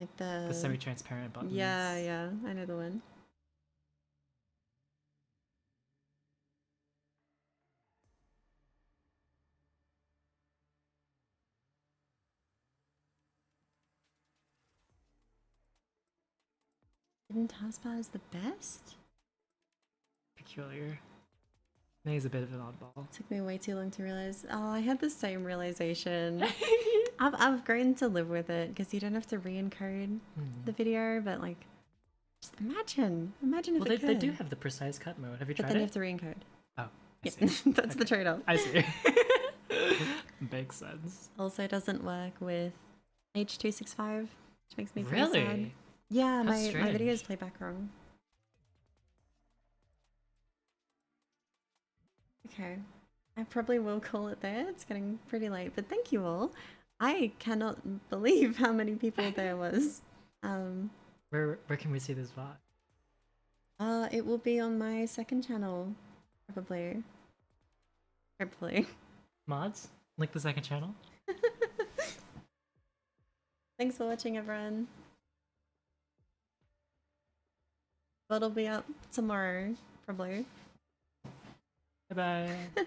Speaker 1: like
Speaker 2: the semi-transparent buttons.
Speaker 1: Yeah, I know the one. Hidden taskbar is the best?
Speaker 2: Peculiar. I think he's a bit of an oddball.
Speaker 1: Took me way too long to realize. Oh, I had the same realization. I've grown to live with it because you don't have to re-encode the video, but like, just imagine if
Speaker 2: Well,
Speaker 1: it
Speaker 2: they
Speaker 1: could.
Speaker 2: do have the precise cut mode. Have you
Speaker 1: But
Speaker 2: tried
Speaker 1: then
Speaker 2: it?
Speaker 1: you have to re-encode.
Speaker 2: Oh, I
Speaker 1: Yeah,
Speaker 2: see.
Speaker 1: that's the trade-off.
Speaker 2: I see. Makes sense.
Speaker 1: Also doesn't work with H.265, which makes me pretty
Speaker 2: Really?
Speaker 1: sad. Yeah, my
Speaker 2: strange.
Speaker 1: videos play back wrong. Okay. I probably will call it there. It's getting pretty late, but thank you all. I cannot believe how many people there was.
Speaker 2: Where can we see this VOD?
Speaker 1: It will be on my second channel, probably. Hopefully.
Speaker 2: Mods? Link the second channel?
Speaker 1: Thanks for watching, everyone. But it'll be up tomorrow, probably.
Speaker 2: Bye bye.